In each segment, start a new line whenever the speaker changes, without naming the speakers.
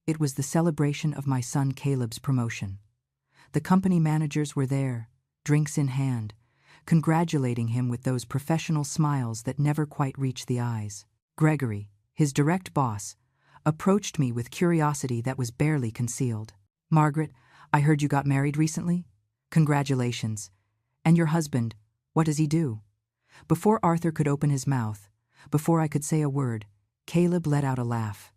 It was the celebration of my son Caleb's promotion. The company managers were there, drinks in hand, congratulating him with those professional smiles that never quite reach the eyes. Gregory, his direct boss, approached me with curiosity that was barely concealed. "Margaret, I heard you got married recently? Congratulations. And your husband, what does he do?" Before Arthur could open his mouth, before I could say a word, Caleb let out a laugh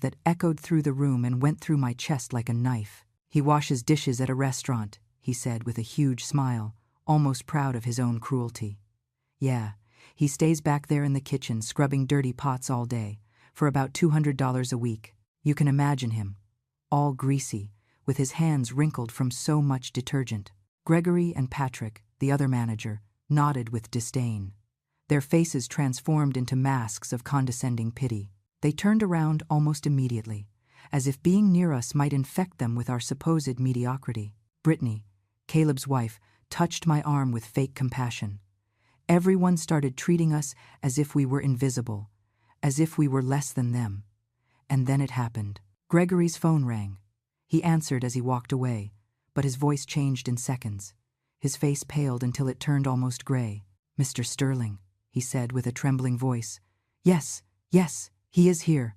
that echoed through the room and went through my chest like a knife. "He washes dishes at a restaurant," he said with a huge smile, almost proud of his own cruelty. "Yeah, he stays back there in the kitchen scrubbing dirty pots all day, for about $200 a week. You can imagine him, all greasy, with his hands wrinkled from so much detergent." Gregory and Patrick, the other manager, nodded with disdain. Their faces transformed into masks of condescending pity. They turned around almost immediately, as if being near us might infect them with our supposed mediocrity. Brittany, Caleb's wife, touched my arm with fake compassion. Everyone started treating us as if we were invisible, as if we were less than them. And then it happened. Gregory's phone rang. He answered as he walked away, but his voice changed in seconds. His face paled until it turned almost gray. "Mr. Sterling," he said with a trembling voice. Yes, he is here.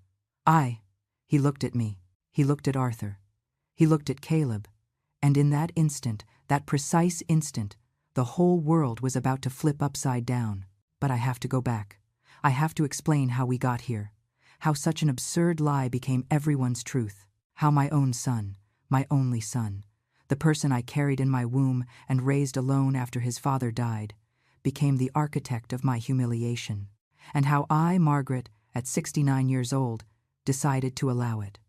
He looked at me. He looked at Arthur. He looked at Caleb. And in that instant, that precise instant, the whole world was about to flip upside down. But I have to go back. I have to explain how we got here. How such an absurd lie became everyone's truth. How my own son, my only son, the person I carried in my womb and raised alone after his father died, became the architect of my humiliation. And how I, Margaret, at 69 years old, decided to allow it.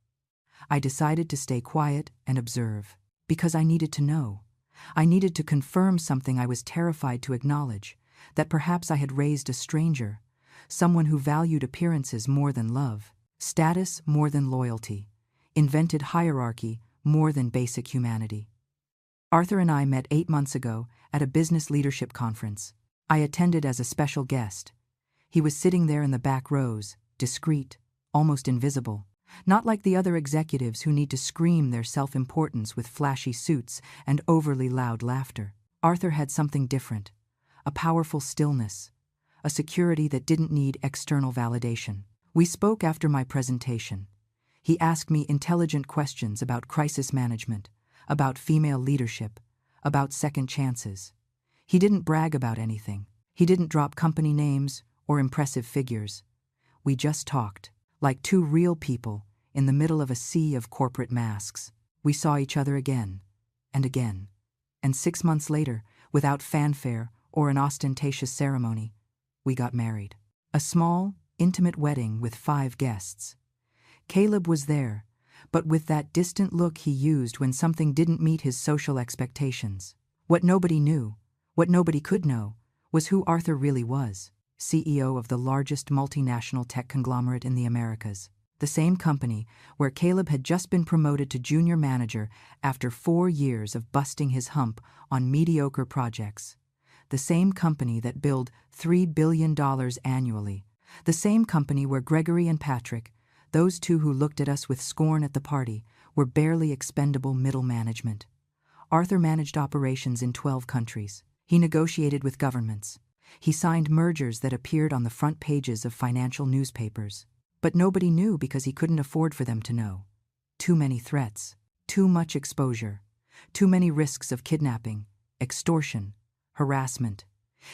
I decided to stay quiet and observe, because I needed to know. I needed to confirm something I was terrified to acknowledge, that perhaps I had raised a stranger, someone who valued appearances more than love, status more than loyalty, invented hierarchy more than basic humanity. Arthur and I met 8 months ago at a business leadership conference. I attended as a special guest. He was sitting there in the back rows, discreet, almost invisible, not like the other executives who need to scream their self-importance with flashy suits and overly loud laughter. Arthur had something different, a powerful stillness, a security that didn't need external validation. We spoke after my presentation. He asked me intelligent questions about crisis management, about female leadership, about second chances. He didn't brag about anything. He didn't drop company names or impressive figures. We just talked, like two real people, in the middle of a sea of corporate masks. We saw each other again, and again. And 6 months later, without fanfare or an ostentatious ceremony, we got married. A small, intimate wedding with 5 guests. Caleb was there, but with that distant look he used when something didn't meet his social expectations. What nobody knew, what nobody could know, was who Arthur really was. CEO of the largest multinational tech conglomerate in the Americas. The same company where Caleb had just been promoted to junior manager after 4 years of busting his hump on mediocre projects. The same company that billed $3 billion annually. The same company where Gregory and Patrick, those two who looked at us with scorn at the party, were barely expendable middle management. Arthur managed operations in 12 countries. He negotiated with governments. He signed mergers that appeared on the front pages of financial newspapers. But nobody knew because he couldn't afford for them to know. Too many threats, too much exposure, too many risks of kidnapping, extortion, harassment.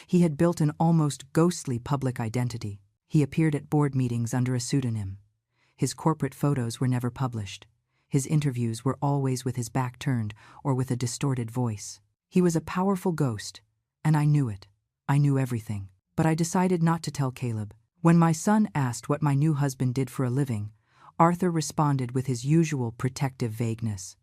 He had built an almost ghostly public identity. He appeared at board meetings under a pseudonym. His corporate photos were never published. His interviews were always with his back turned or with a distorted voice. He was a powerful ghost, and I knew it. I knew everything. But I decided not to tell Caleb. When my son asked what my new husband did for a living, Arthur responded with his usual protective vagueness.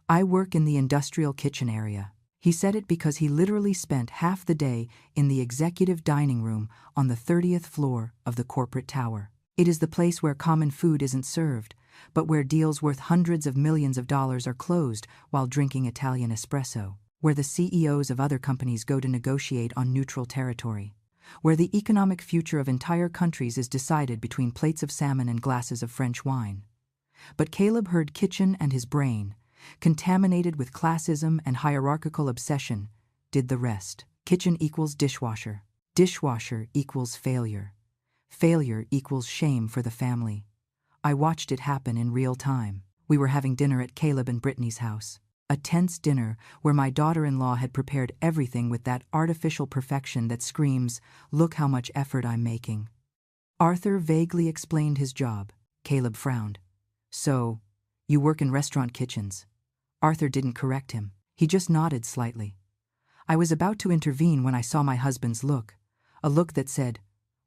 "I work in the industrial kitchen area." He said it because he literally spent half the day in the executive dining room on the 30th floor of the corporate tower. It is the place where common food isn't served, but where deals worth hundreds of millions of dollars are closed while drinking Italian espresso, where the CEOs of other companies go to negotiate on neutral territory, where the economic future of entire countries is decided between plates of salmon and glasses of French wine. But Caleb heard kitchen and his brain, contaminated with classism and hierarchical obsession, did the rest. Kitchen equals dishwasher. Dishwasher equals failure. Failure equals shame for the family. I watched it happen in real time. We were having dinner at Caleb and Brittany's house. A tense dinner where my daughter-in-law had prepared everything with that artificial perfection that screams, "Look how much effort I'm making." Arthur vaguely explained his job. Caleb frowned. "So, you work in restaurant kitchens?" Arthur didn't correct him. He just nodded slightly. I was about to intervene when I saw my husband's look, a look that said,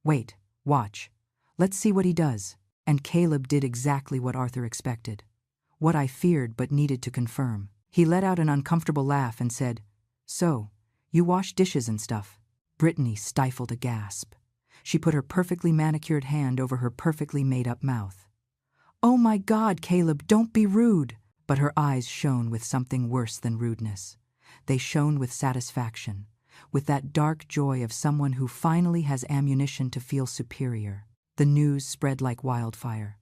"Wait, watch. Let's see what he does." And Caleb did exactly what Arthur expected. What I feared but needed to confirm. He let out an uncomfortable laugh and said, "So, you wash dishes and stuff?" Brittany stifled a gasp. She put her perfectly manicured hand over her perfectly made-up mouth. "Oh my God, Caleb, don't be rude!" But her eyes shone with something worse than rudeness. They shone with satisfaction, with that dark joy of someone who finally has ammunition to feel superior. The news spread like wildfire.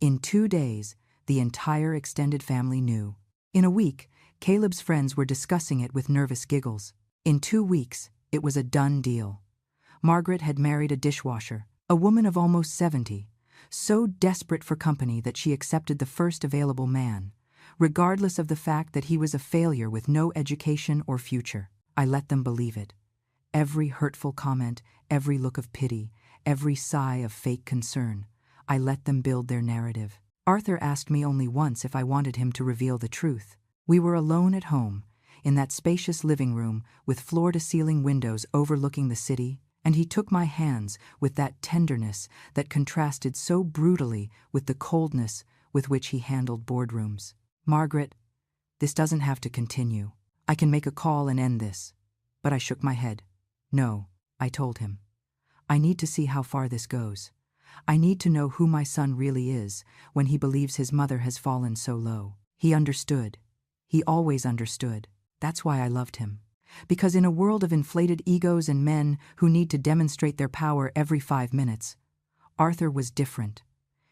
In 2 days, the entire extended family knew. In a week, Caleb's friends were discussing it with nervous giggles. In 2 weeks, it was a done deal. Margaret had married a dishwasher, a woman of almost 70, so desperate for company that she accepted the first available man, regardless of the fact that he was a failure with no education or future. I let them believe it. Every hurtful comment, every look of pity, every sigh of fake concern, I let them build their narrative. Arthur asked me only once if I wanted him to reveal the truth. We were alone at home, in that spacious living room with floor-to-ceiling windows overlooking the city, and he took my hands with that tenderness that contrasted so brutally with the coldness with which he handled boardrooms. "Margaret, this doesn't have to continue. I can make a call and end this." But I shook my head. "No," I told him. "I need to see how far this goes. I need to know who my son really is when he believes his mother has fallen so low." He understood. He always understood. That's why I loved him. Because in a world of inflated egos and men who need to demonstrate their power every 5 minutes, Arthur was different.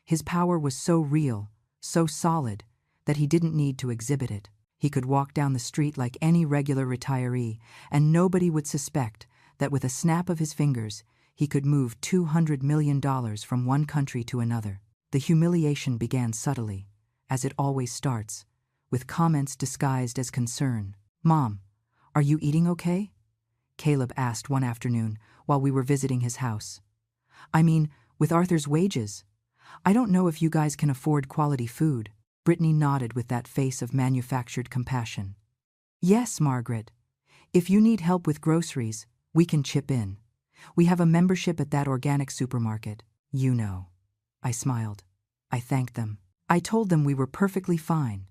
His power was so real, so solid, that he didn't need to exhibit it. He could walk down the street like any regular retiree, and nobody would suspect that with a snap of his fingers, he could move $200 million from one country to another. The humiliation began subtly, as it always starts, with comments disguised as concern. "Mom, are you eating okay?" Caleb asked one afternoon while we were visiting his house. "I mean, with Arthur's wages. I don't know if you guys can afford quality food." Brittany nodded with that face of manufactured compassion. "Yes, Margaret. If you need help with groceries, we can chip in. We have a membership at that organic supermarket. You know." I smiled. I thanked them. I told them we were perfectly fine.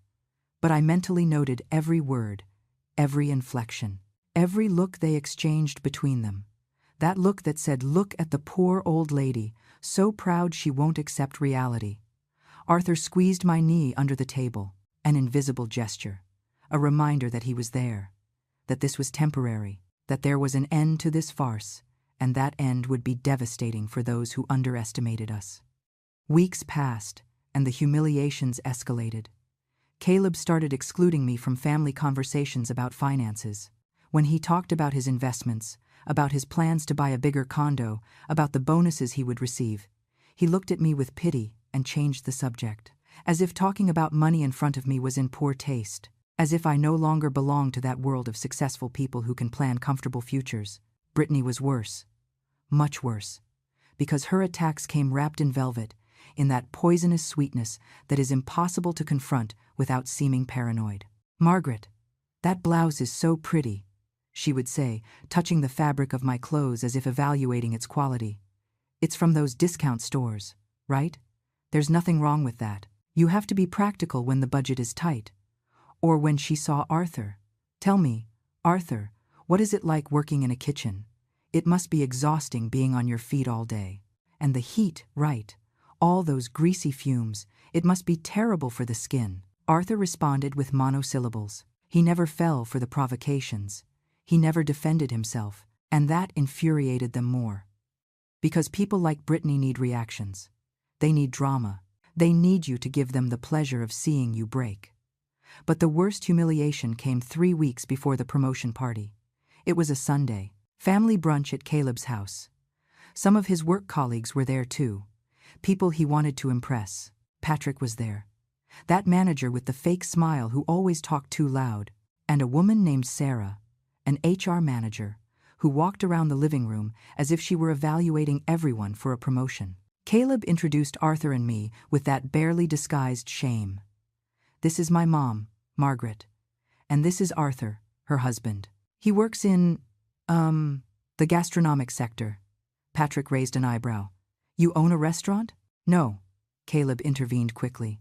But I mentally noted every word, every inflection, every look they exchanged between them. That look that said, "Look at the poor old lady, so proud she won't accept reality." Arthur squeezed my knee under the table, an invisible gesture, a reminder that he was there, that this was temporary, that there was an end to this farce, and that end would be devastating for those who underestimated us. Weeks passed, and the humiliations escalated. Caleb started excluding me from family conversations about finances. When he talked about his investments, about his plans to buy a bigger condo, about the bonuses he would receive, he looked at me with pity and changed the subject, as if talking about money in front of me was in poor taste, as if I no longer belonged to that world of successful people who can plan comfortable futures. Brittany was worse, much worse, because her attacks came wrapped in velvet, in that poisonous sweetness that is impossible to confront without seeming paranoid. "Margaret, that blouse is so pretty," she would say, touching the fabric of my clothes as if evaluating its quality. "It's from those discount stores, right? There's nothing wrong with that. You have to be practical when the budget is tight." Or when she saw Arthur. "Tell me, Arthur, what is it like working in a kitchen? It must be exhausting being on your feet all day. And the heat, right? All those greasy fumes. It must be terrible for the skin." Arthur responded with monosyllables. He never fell for the provocations. He never defended himself, and that infuriated them more. Because people like Brittany need reactions. They need drama. They need you to give them the pleasure of seeing you break. But the worst humiliation came 3 weeks before the promotion party. It was a Sunday. Family brunch at Caleb's house. Some of his work colleagues were there too. People he wanted to impress. Patrick was there. That manager with the fake smile who always talked too loud. And a woman named Sarah, an HR manager, who walked around the living room as if she were evaluating everyone for a promotion. Caleb introduced Arthur and me with that barely disguised shame. This is my mom, Margaret. And this is Arthur, her husband. He works in, the gastronomic sector. Patrick raised an eyebrow. You own a restaurant? No, Caleb intervened quickly.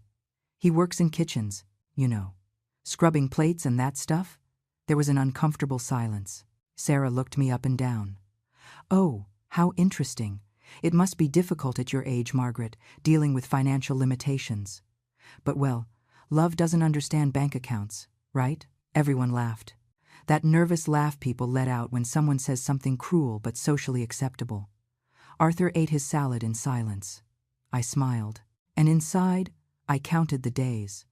He works in kitchens, you know. Scrubbing plates and that stuff? There was an uncomfortable silence. Sarah looked me up and down. Oh, how interesting. It must be difficult at your age, Margaret, dealing with financial limitations. But well, love doesn't understand bank accounts, right? Everyone laughed. That nervous laugh people let out when someone says something cruel but socially acceptable. Arthur ate his salad in silence. I smiled. And inside, I counted the days.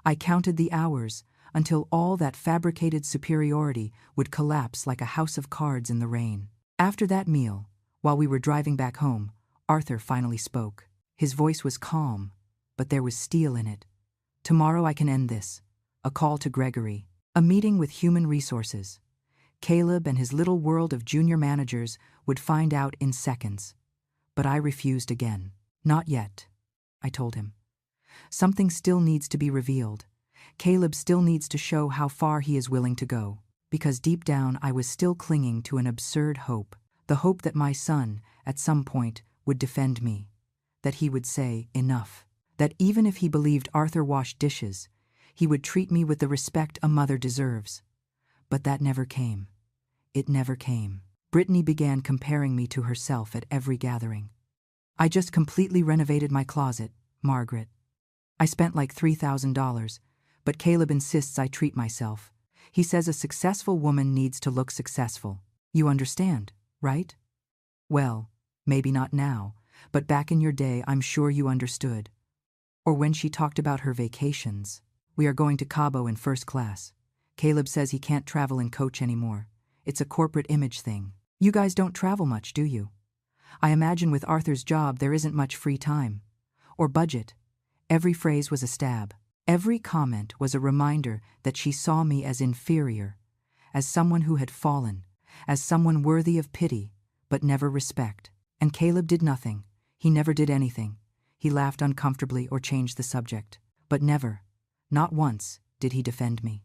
I counted the hours until all that fabricated superiority would collapse like a house of cards in the rain. After that meal, while we were driving back home, Arthur finally spoke. His voice was calm, but there was steel in it. Tomorrow I can end this. A call to Gregory. A meeting with human resources. Caleb and his little world of junior managers would find out in seconds. But I refused again. Not yet, I told him. Something still needs to be revealed. Caleb still needs to show how far he is willing to go. Because deep down I was still clinging to an absurd hope. The hope that my son, at some point, would defend me. That he would say, enough. That even if he believed Arthur washed dishes, he would treat me with the respect a mother deserves. But that never came. It never came. Brittany began comparing me to herself at every gathering. I just completely renovated my closet, Margaret. I spent like $3,000, but Caleb insists I treat myself. He says a successful woman needs to look successful. You understand, right? Well, maybe not now, but back in your day I'm sure you understood. Or when she talked about her vacations. We are going to Cabo in first class. Caleb says he can't travel in coach anymore. It's a corporate image thing. You guys don't travel much, do you? I imagine with Arthur's job there isn't much free time. Or budget. Every phrase was a stab. Every comment was a reminder that she saw me as inferior, as someone who had fallen, as someone worthy of pity, but never respect. And Caleb did nothing. He never did anything. He laughed uncomfortably or changed the subject. But never, not once, did he defend me.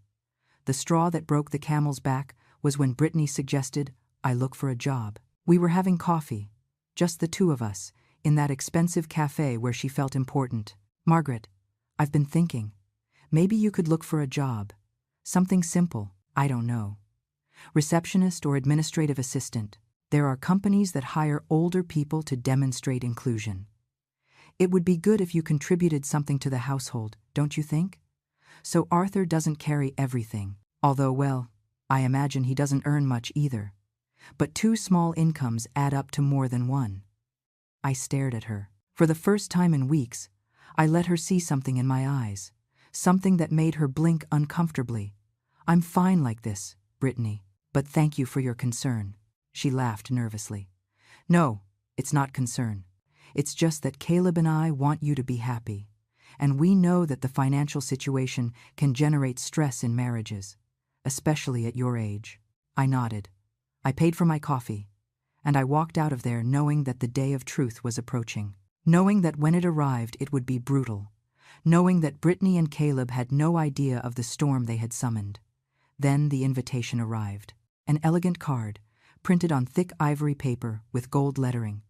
The straw that broke the camel's back was when Brittany suggested I look for a job. We were having coffee, just the two of us, in that expensive cafe where she felt important. Margaret, I've been thinking. Maybe you could look for a job. Something simple, I don't know. Receptionist or administrative assistant. There are companies that hire older people to demonstrate inclusion. It would be good if you contributed something to the household, don't you think? So Arthur doesn't carry everything, although, well, I imagine he doesn't earn much either. But 2 small incomes add up to more than one. I stared at her. For the first time in weeks, I let her see something in my eyes, something that made her blink uncomfortably. I'm fine like this, Brittany, but thank you for your concern. She laughed nervously. No, it's not concern. It's just that Caleb and I want you to be happy. And we know that the financial situation can generate stress in marriages, especially at your age. I nodded. I paid for my coffee, and I walked out of there knowing that the day of truth was approaching, knowing that when it arrived it would be brutal, knowing that Brittany and Caleb had no idea of the storm they had summoned. Then the invitation arrived, an elegant card, printed on thick ivory paper with gold lettering.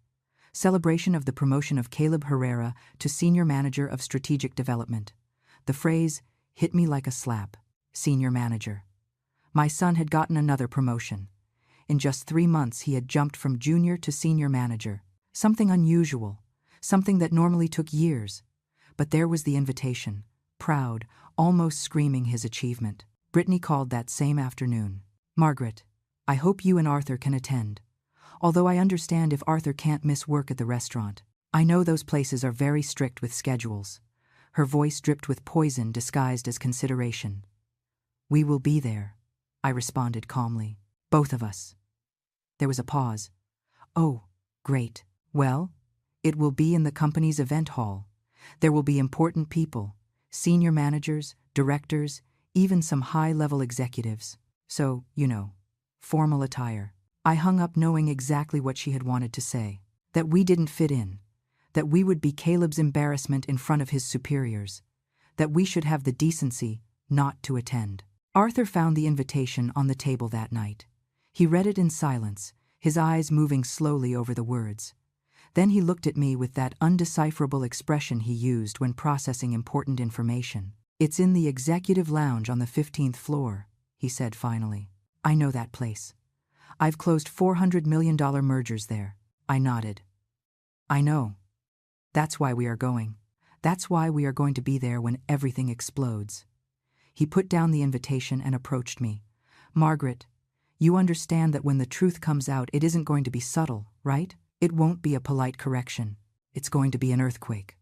Celebration of the promotion of Caleb Herrera to Senior Manager of Strategic Development. The phrase hit me like a slap. Senior Manager. My son had gotten another promotion. In just 3 months he had jumped from junior to senior manager. Something unusual, something that normally took years. But there was the invitation, proud, almost screaming his achievement. Brittany called that same afternoon. Margaret, I hope you and Arthur can attend. Although I understand if Arthur can't miss work at the restaurant. I know those places are very strict with schedules. Her voice dripped with poison disguised as consideration. We will be there, I responded calmly. Both of us. There was a pause. Oh, great. Well, it will be in the company's event hall. There will be important people, senior managers, directors, even some high-level executives. So, formal attire. I hung up knowing exactly what she had wanted to say. That we didn't fit in. That we would be Caleb's embarrassment in front of his superiors. That we should have the decency not to attend. Arthur found the invitation on the table that night. He read it in silence, his eyes moving slowly over the words. Then he looked at me with that undecipherable expression he used when processing important information. It's in the executive lounge on the 15th floor, he said finally. I know that place. I've closed $400 million mergers there. I nodded. I know. That's why we are going. That's why we are going to be there when everything explodes. He put down the invitation and approached me. Margaret, you understand that when the truth comes out, it isn't going to be subtle, right? It won't be a polite correction. It's going to be an earthquake.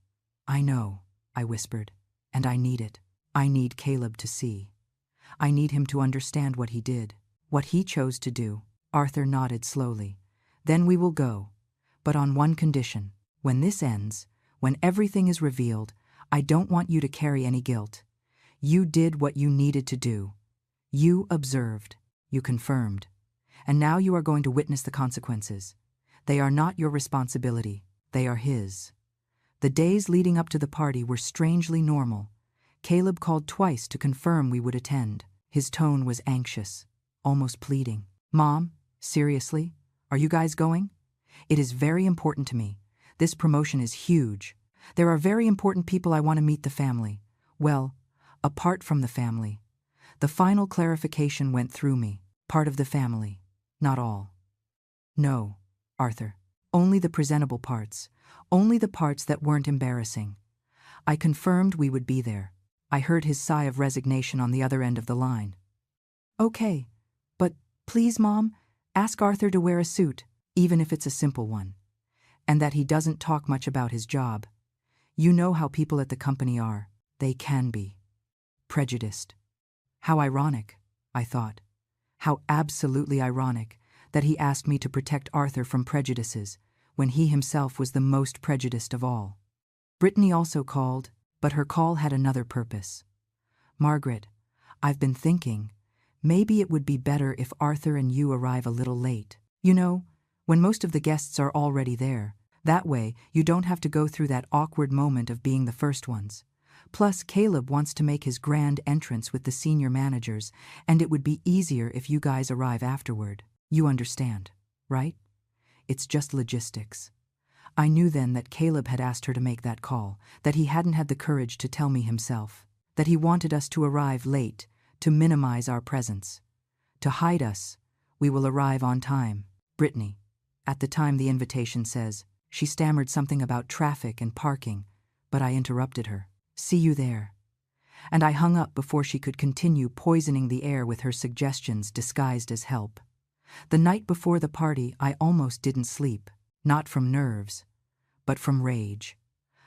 I know, I whispered, and I need it. I need Caleb to see. I need him to understand what he did, what he chose to do. Arthur nodded slowly. Then we will go, but on one condition. When this ends, when everything is revealed, I don't want you to carry any guilt. You did what you needed to do. You observed. You confirmed. And now you are going to witness the consequences. They are not your responsibility. They are his. The days leading up to the party were strangely normal. Caleb called twice to confirm we would attend. His tone was anxious, almost pleading. Mom, seriously? Are you guys going? It is very important to me. This promotion is huge. There are very important people I want to meet the family. Well, apart from the family. The final clarification went through me. Part of the family. Not all. No, Arthur. Only the presentable parts. Only the parts that weren't embarrassing. I confirmed we would be there. I heard his sigh of resignation on the other end of the line. Okay, but please, Mom, ask Arthur to wear a suit, even if it's a simple one. And that he doesn't talk much about his job. You know how people at the company are. They can be. Prejudiced. How ironic, I thought. How absolutely ironic that he asked me to protect Arthur from prejudices when he himself was the most prejudiced of all. Brittany also called, but her call had another purpose. Margaret, I've been thinking, maybe it would be better if Arthur and you arrive a little late. When most of the guests are already there. That way, you don't have to go through that awkward moment of being the first ones. Plus, Caleb wants to make his grand entrance with the senior managers, and it would be easier if you guys arrive afterward. You understand, right? It's just logistics. I knew then that Caleb had asked her to make that call, that he hadn't had the courage to tell me himself, that he wanted us to arrive late, to minimize our presence. To hide us, we will arrive on time. Brittany. At the time the invitation says, she stammered something about traffic and parking, but I interrupted her. See you there. And I hung up before she could continue poisoning the air with her suggestions disguised as help. The night before the party, I almost didn't sleep, not from nerves, but from rage.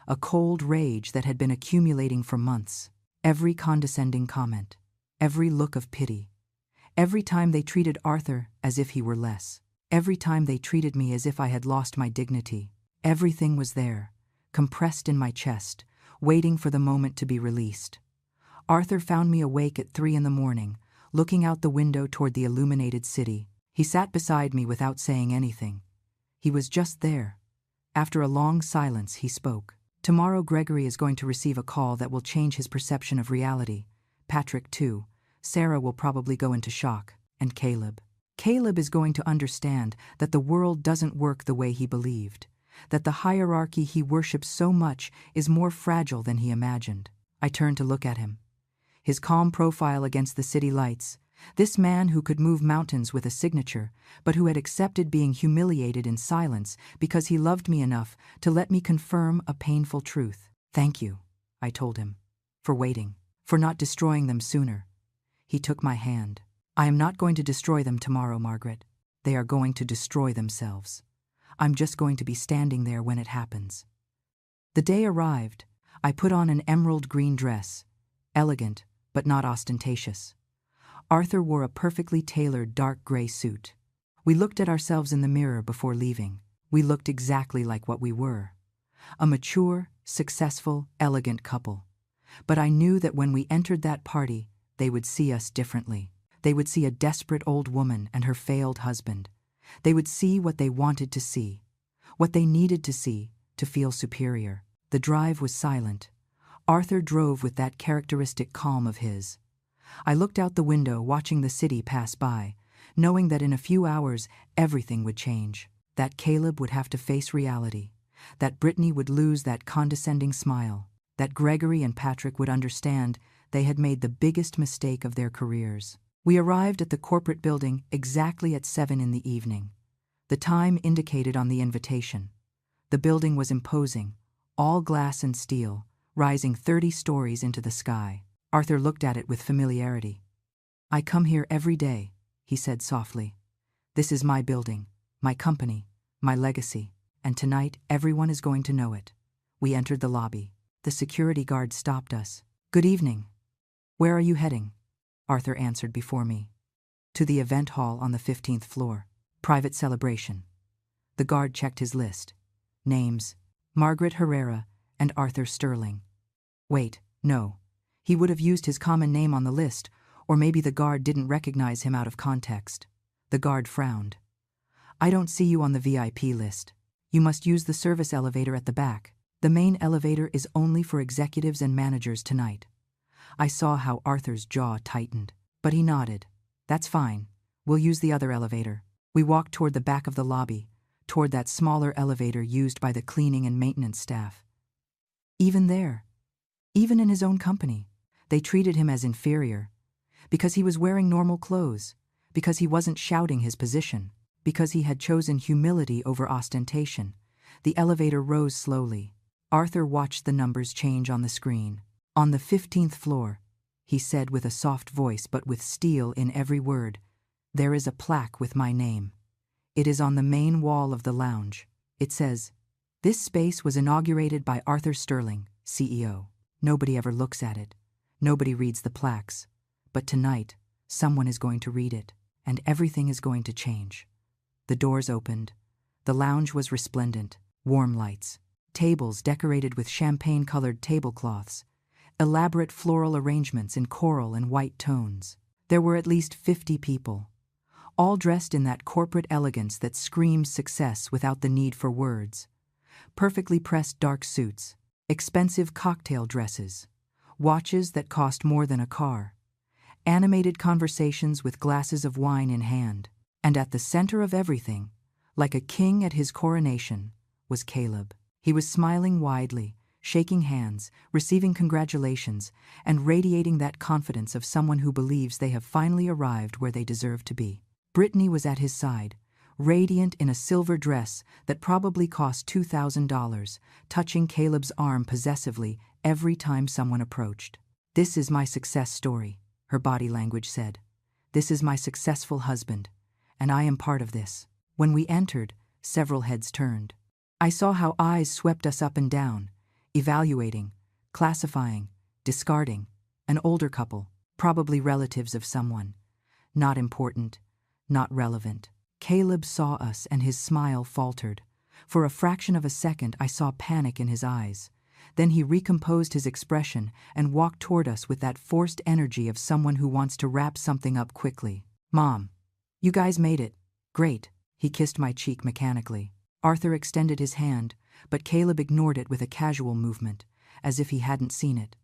A cold rage that had been accumulating for months. Every condescending comment, every look of pity, every time they treated Arthur as if he were less. Every time they treated me as if I had lost my dignity. Everything was there, compressed in my chest, waiting for the moment to be released. Arthur found me awake at 3 a.m, looking out the window toward the illuminated city. He sat beside me without saying anything. He was just there. After a long silence, he spoke. Tomorrow Gregory is going to receive a call that will change his perception of reality. Patrick too. Sarah will probably go into shock. And Caleb. Caleb is going to understand that the world doesn't work the way he believed, that the hierarchy he worships so much is more fragile than he imagined. I turned to look at him. His calm profile against the city lights, this man who could move mountains with a signature, but who had accepted being humiliated in silence because he loved me enough to let me confirm a painful truth. Thank you, I told him, for waiting, for not destroying them sooner. He took my hand. I am not going to destroy them tomorrow, Margaret. They are going to destroy themselves. I'm just going to be standing there when it happens. The day arrived. I put on an emerald green dress, elegant but not ostentatious. Arthur wore a perfectly tailored dark gray suit. We looked at ourselves in the mirror before leaving. We looked exactly like what we were. A mature, successful, elegant couple. But I knew that when we entered that party, they would see us differently. They would see a desperate old woman and her failed husband. They would see what they wanted to see, what they needed to see to feel superior. The drive was silent. Arthur drove with that characteristic calm of his. I looked out the window, watching the city pass by, knowing that in a few hours everything would change, that Caleb would have to face reality, that Brittany would lose that condescending smile, that Gregory and Patrick would understand they had made the biggest mistake of their careers. We arrived at the corporate building exactly at 7 in the evening, the time indicated on the invitation. The building was imposing, all glass and steel, rising 30 stories into the sky. Arthur looked at it with familiarity. "I come here every day," he said softly. "This is my building, my company, my legacy, and tonight everyone is going to know it." We entered the lobby. The security guard stopped us. "Good evening. Where are you heading?" Arthur answered before me. "To the event hall on the 15th floor. Private celebration." The guard checked his list. Names: Margaret Herrera and Arthur Sterling. Wait, no. He would have used his common name on the list, or maybe the guard didn't recognize him out of context. The guard frowned. "I don't see you on the VIP list. You must use the service elevator at the back. The main elevator is only for executives and managers tonight." I saw how Arthur's jaw tightened, but he nodded. "That's fine. We'll use the other elevator." We walked toward the back of the lobby, toward that smaller elevator used by the cleaning and maintenance staff. Even there, even in his own company, they treated him as inferior, because he was wearing normal clothes, because he wasn't shouting his position, because he had chosen humility over ostentation. The elevator rose slowly. Arthur watched the numbers change on the screen. "On the 15th floor," he said with a soft voice but with steel in every word, "there is a plaque with my name. It is on the main wall of the lounge. It says, 'This space was inaugurated by Arthur Sterling, CEO.' Nobody ever looks at it. Nobody reads the plaques. But tonight, someone is going to read it, and everything is going to change." The doors opened. The lounge was resplendent, warm lights, tables decorated with champagne-colored tablecloths, elaborate floral arrangements in coral and white tones. There were at least 50 people, all dressed in that corporate elegance that screams success without the need for words. Perfectly pressed dark suits, expensive cocktail dresses, watches that cost more than a car, animated conversations with glasses of wine in hand. And at the center of everything, like a king at his coronation, was Caleb. He was smiling widely, shaking hands, receiving congratulations, and radiating that confidence of someone who believes they have finally arrived where they deserve to be. Brittany was at his side, radiant in a silver dress that probably cost $2,000, touching Caleb's arm possessively every time someone approached. "This is my success story," her body language said. "This is my successful husband, and I am part of this." When we entered, several heads turned. I saw how eyes swept us up and down, evaluating, classifying, discarding. An older couple, probably relatives of someone. Not important, not relevant. Caleb saw us and his smile faltered. For a fraction of a second I saw panic in his eyes. Then he recomposed his expression and walked toward us with that forced energy of someone who wants to wrap something up quickly. "Mom, you guys made it. Great." He kissed my cheek mechanically. Arthur extended his hand, but Caleb ignored it with a casual movement, as if he hadn't seen it.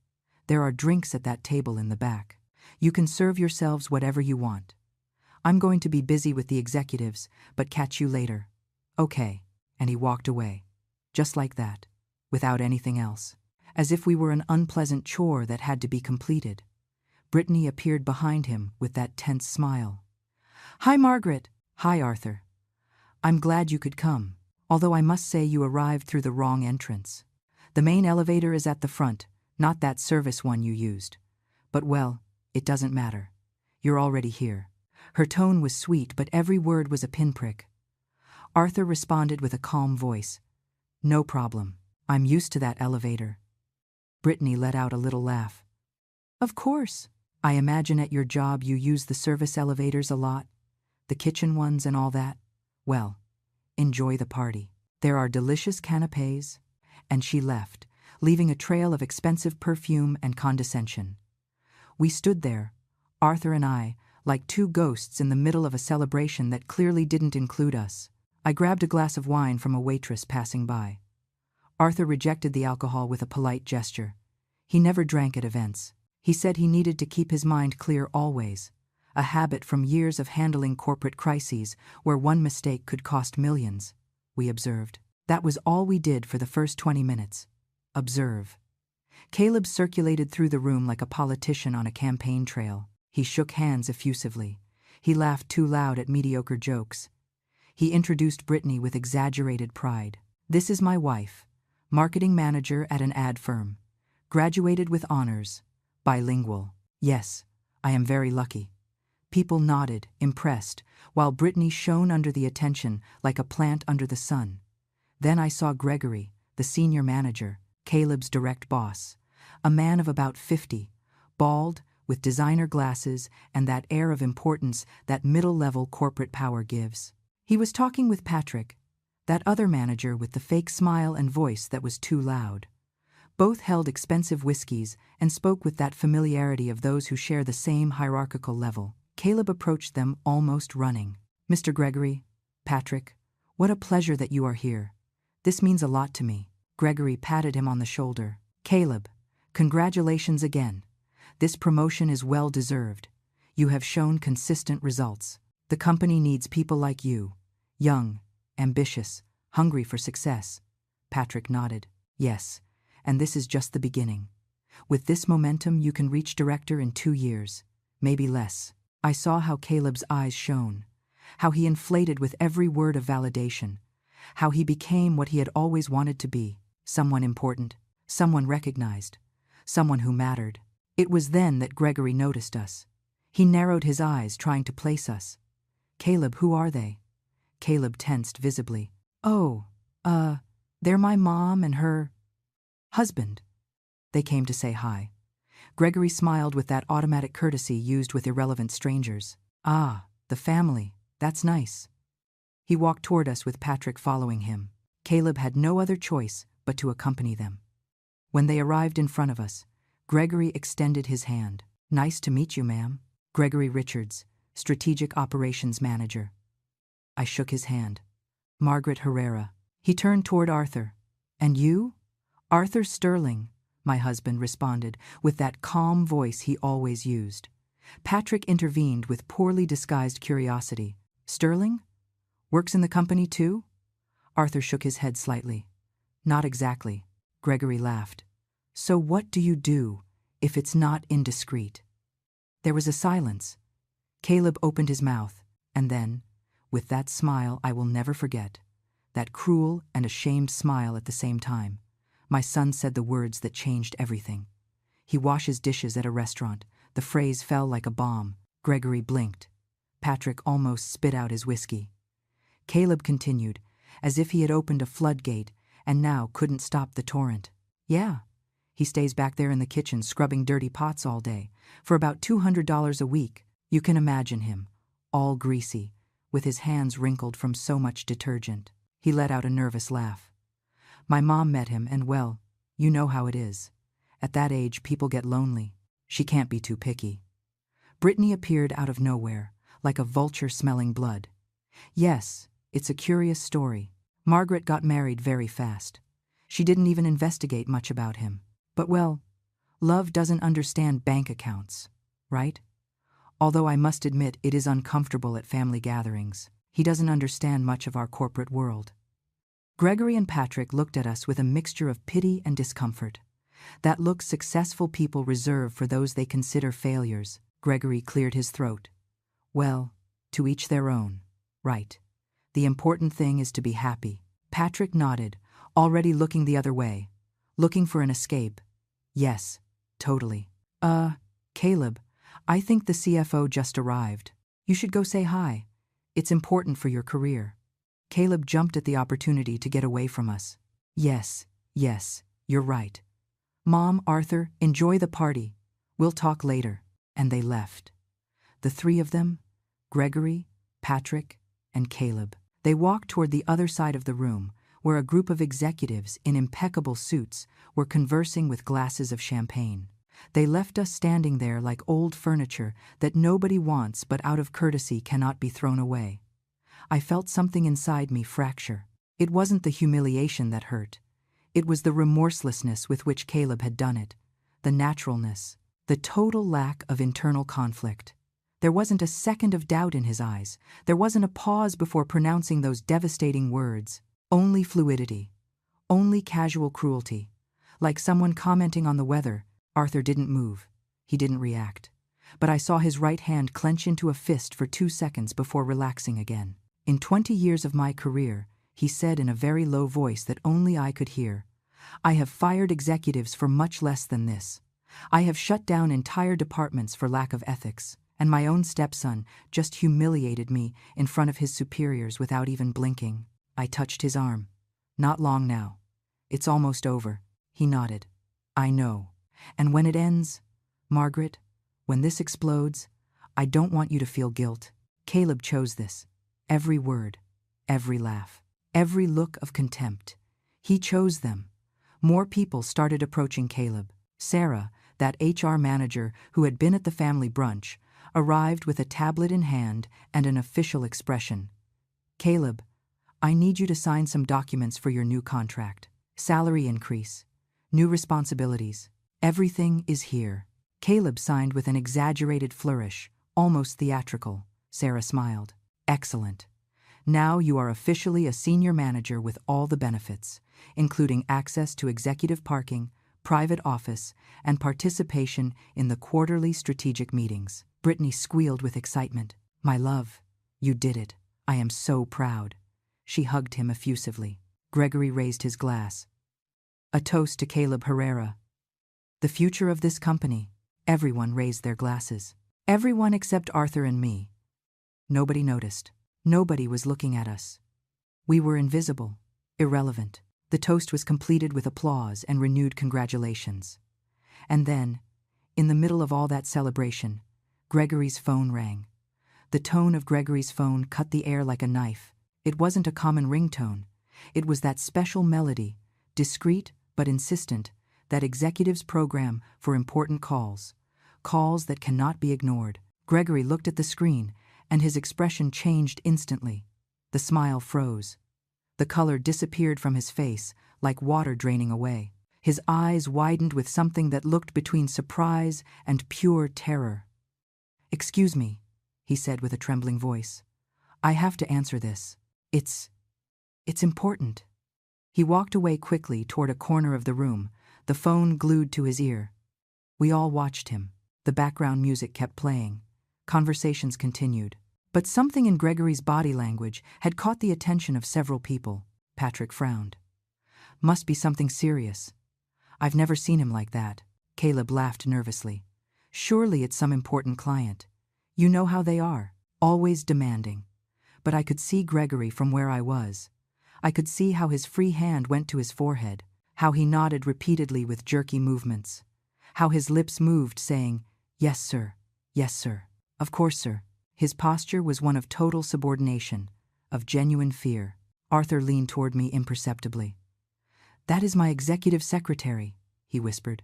"There are drinks at that table in the back. You can serve yourselves whatever you want. I'm going to be busy with the executives, but catch you later." "Okay." And he walked away. Just like that, without anything else. As if we were an unpleasant chore that had to be completed. Brittany appeared behind him with that tense smile. "Hi, Margaret." "Hi, Arthur. I'm glad you could come, although I must say you arrived through the wrong entrance. The main elevator is at the front, not that service one you used. But well, it doesn't matter. You're already here." Her tone was sweet, but every word was a pinprick. Arthur responded with a calm voice. "No problem. I'm used to that elevator. Brittany let out a little laugh. Of course. I imagine at your job you use the service elevators a lot, the kitchen ones and all that. Well, enjoy the party. There are delicious canapés. And she left, leaving a trail of expensive perfume and condescension. We stood there, Arthur and I, like two ghosts in the middle of a celebration that clearly didn't include us. I grabbed a glass of wine from a waitress passing by. Arthur rejected the alcohol with a polite gesture. He never drank at events. He said he needed to keep his mind clear always, a habit from years of handling corporate crises where one mistake could cost millions, we observed. That was all we did for the first 20 minutes. Observe. Caleb circulated through the room like a politician on a campaign trail. He shook hands effusively. He laughed too loud at mediocre jokes. He introduced Brittany with exaggerated pride. This is my wife, marketing manager at an ad firm. Graduated with honors. Bilingual. Yes, I am very lucky. People nodded, impressed, while Brittany shone under the attention like a plant under the sun. Then I saw Gregory, the senior manager, Caleb's direct boss, a man of about 50, bald, with designer glasses and that air of importance that middle-level corporate power gives. He was talking with Patrick, that other manager with the fake smile and voice that was too loud. Both held expensive whiskeys and spoke with that familiarity of those who share the same hierarchical level. Caleb approached them almost running. Mr. Gregory, Patrick, what a pleasure that you are here. This means a lot to me. Gregory patted him on the shoulder. Caleb, congratulations again. This promotion is well deserved. You have shown consistent results. The company needs people like you. Young, ambitious, hungry for success. Patrick nodded. Yes, and this is just the beginning. With this momentum you can reach director in 2 years, maybe less. I saw how Caleb's eyes shone, how he inflated with every word of validation, how he became what he had always wanted to be, someone important, someone recognized, someone who mattered. It was then that Gregory noticed us. He narrowed his eyes, trying to place us. Caleb, who are they? Caleb tensed visibly. Oh, they're my mom and her husband. They came to say hi. Gregory smiled with that automatic courtesy used with irrelevant strangers. Ah, the family. That's nice. He walked toward us with Patrick following him. Caleb had no other choice but to accompany them. When they arrived in front of us, Gregory extended his hand. Nice to meet you, ma'am. Gregory Richards, Strategic Operations Manager. I shook his hand. Margaret Herrera. He turned toward Arthur. And you? Arthur Sterling, my husband responded with that calm voice he always used. Patrick intervened with poorly disguised curiosity. Sterling? Works in the company too? Arthur shook his head slightly. Not exactly. Gregory laughed. So what do you do, if it's not indiscreet? There was a silence. Caleb opened his mouth, and then, with that smile I will never forget, that cruel and ashamed smile at the same time, my son said the words that changed everything. He washes dishes at a restaurant. The phrase fell like a bomb. Gregory blinked. Patrick almost spit out his whiskey. Caleb continued, as if he had opened a floodgate and now couldn't stop the torrent. Yeah. He stays back there in the kitchen scrubbing dirty pots all day, for about $200 a week. You can imagine him, all greasy, with his hands wrinkled from so much detergent. He let out a nervous laugh. My mom met him and, well, you know how it is. At that age, people get lonely. She can't be too picky. Brittany appeared out of nowhere, like a vulture smelling blood. Yes, it's a curious story. Margaret got married very fast. She didn't even investigate much about him. But well, love doesn't understand bank accounts, right? Although I must admit it is uncomfortable at family gatherings. He doesn't understand much of our corporate world. Gregory and Patrick looked at us with a mixture of pity and discomfort. That look successful people reserve for those they consider failures. Gregory cleared his throat. Well, to each their own. Right. The important thing is to be happy. Patrick nodded, already looking the other way. Looking for an escape. Yes, totally. Caleb, I think the CFO just arrived. You should go say hi. It's important for your career. Caleb jumped at the opportunity to get away from us. Yes, Yes, you're right. Mom, Arthur, enjoy the party. We'll talk later. And they left. The three of them, Gregory, Patrick, and Caleb. They walked toward the other side of the room, where a group of executives in impeccable suits were conversing with glasses of champagne. They left us standing there like old furniture that nobody wants but out of courtesy cannot be thrown away. I felt something inside me fracture. It wasn't the humiliation that hurt. It was the remorselessness with which Caleb had done it, the naturalness, the total lack of internal conflict. There wasn't a second of doubt in his eyes. There wasn't a pause before pronouncing those devastating words. Only fluidity. Only casual cruelty. Like someone commenting on the weather, Arthur didn't move. He didn't react. But I saw his right hand clench into a fist for 2 seconds before relaxing again. In 20 years of my career, he said in a very low voice that only I could hear, I have fired executives for much less than this. I have shut down entire departments for lack of ethics, and my own stepson just humiliated me in front of his superiors without even blinking. I touched his arm. Not long now. It's almost over. He nodded. I know. And when it ends, Margaret, when this explodes, I don't want you to feel guilt. Caleb chose this. Every word, every laugh, every look of contempt. He chose them. More people started approaching Caleb. Sarah, that HR manager who had been at the family brunch, arrived with a tablet in hand and an official expression. Caleb, I need you to sign some documents for your new contract. Salary increase. New responsibilities. Everything is here. Caleb signed with an exaggerated flourish, almost theatrical. Sarah smiled. Excellent. Now you are officially a senior manager with all the benefits, including access to executive parking, private office, and participation in the quarterly strategic meetings. Brittany squealed with excitement. My love, you did it. I am so proud. She hugged him effusively. Gregory raised his glass. A toast to Caleb Herrera. The future of this company. Everyone raised their glasses. Everyone except Arthur and me. Nobody noticed. Nobody was looking at us. We were invisible, irrelevant. The toast was completed with applause and renewed congratulations. And then, in the middle of all that celebration, Gregory's phone rang. The tone of Gregory's phone cut the air like a knife. It wasn't a common ringtone. It was that special melody, discreet but insistent, that executives program for important calls. Calls that cannot be ignored. Gregory looked at the screen, and his expression changed instantly. The smile froze. The color disappeared from his face, like water draining away. His eyes widened with something that looked between surprise and pure terror. Excuse me, he said with a trembling voice. I have to answer this. It's important. He walked away quickly toward a corner of the room, the phone glued to his ear. We all watched him. The background music kept playing. Conversations continued. But something in Gregory's body language had caught the attention of several people. Patrick frowned. Must be something serious. I've never seen him like that. Caleb laughed nervously. Surely it's some important client. You know how they are, always demanding. But I could see Gregory from where I was. I could see how his free hand went to his forehead, how he nodded repeatedly with jerky movements, how his lips moved saying, yes, sir, yes, sir, of course, sir. His posture was one of total subordination, of genuine fear. Arthur leaned toward me imperceptibly. That is my executive secretary, he whispered.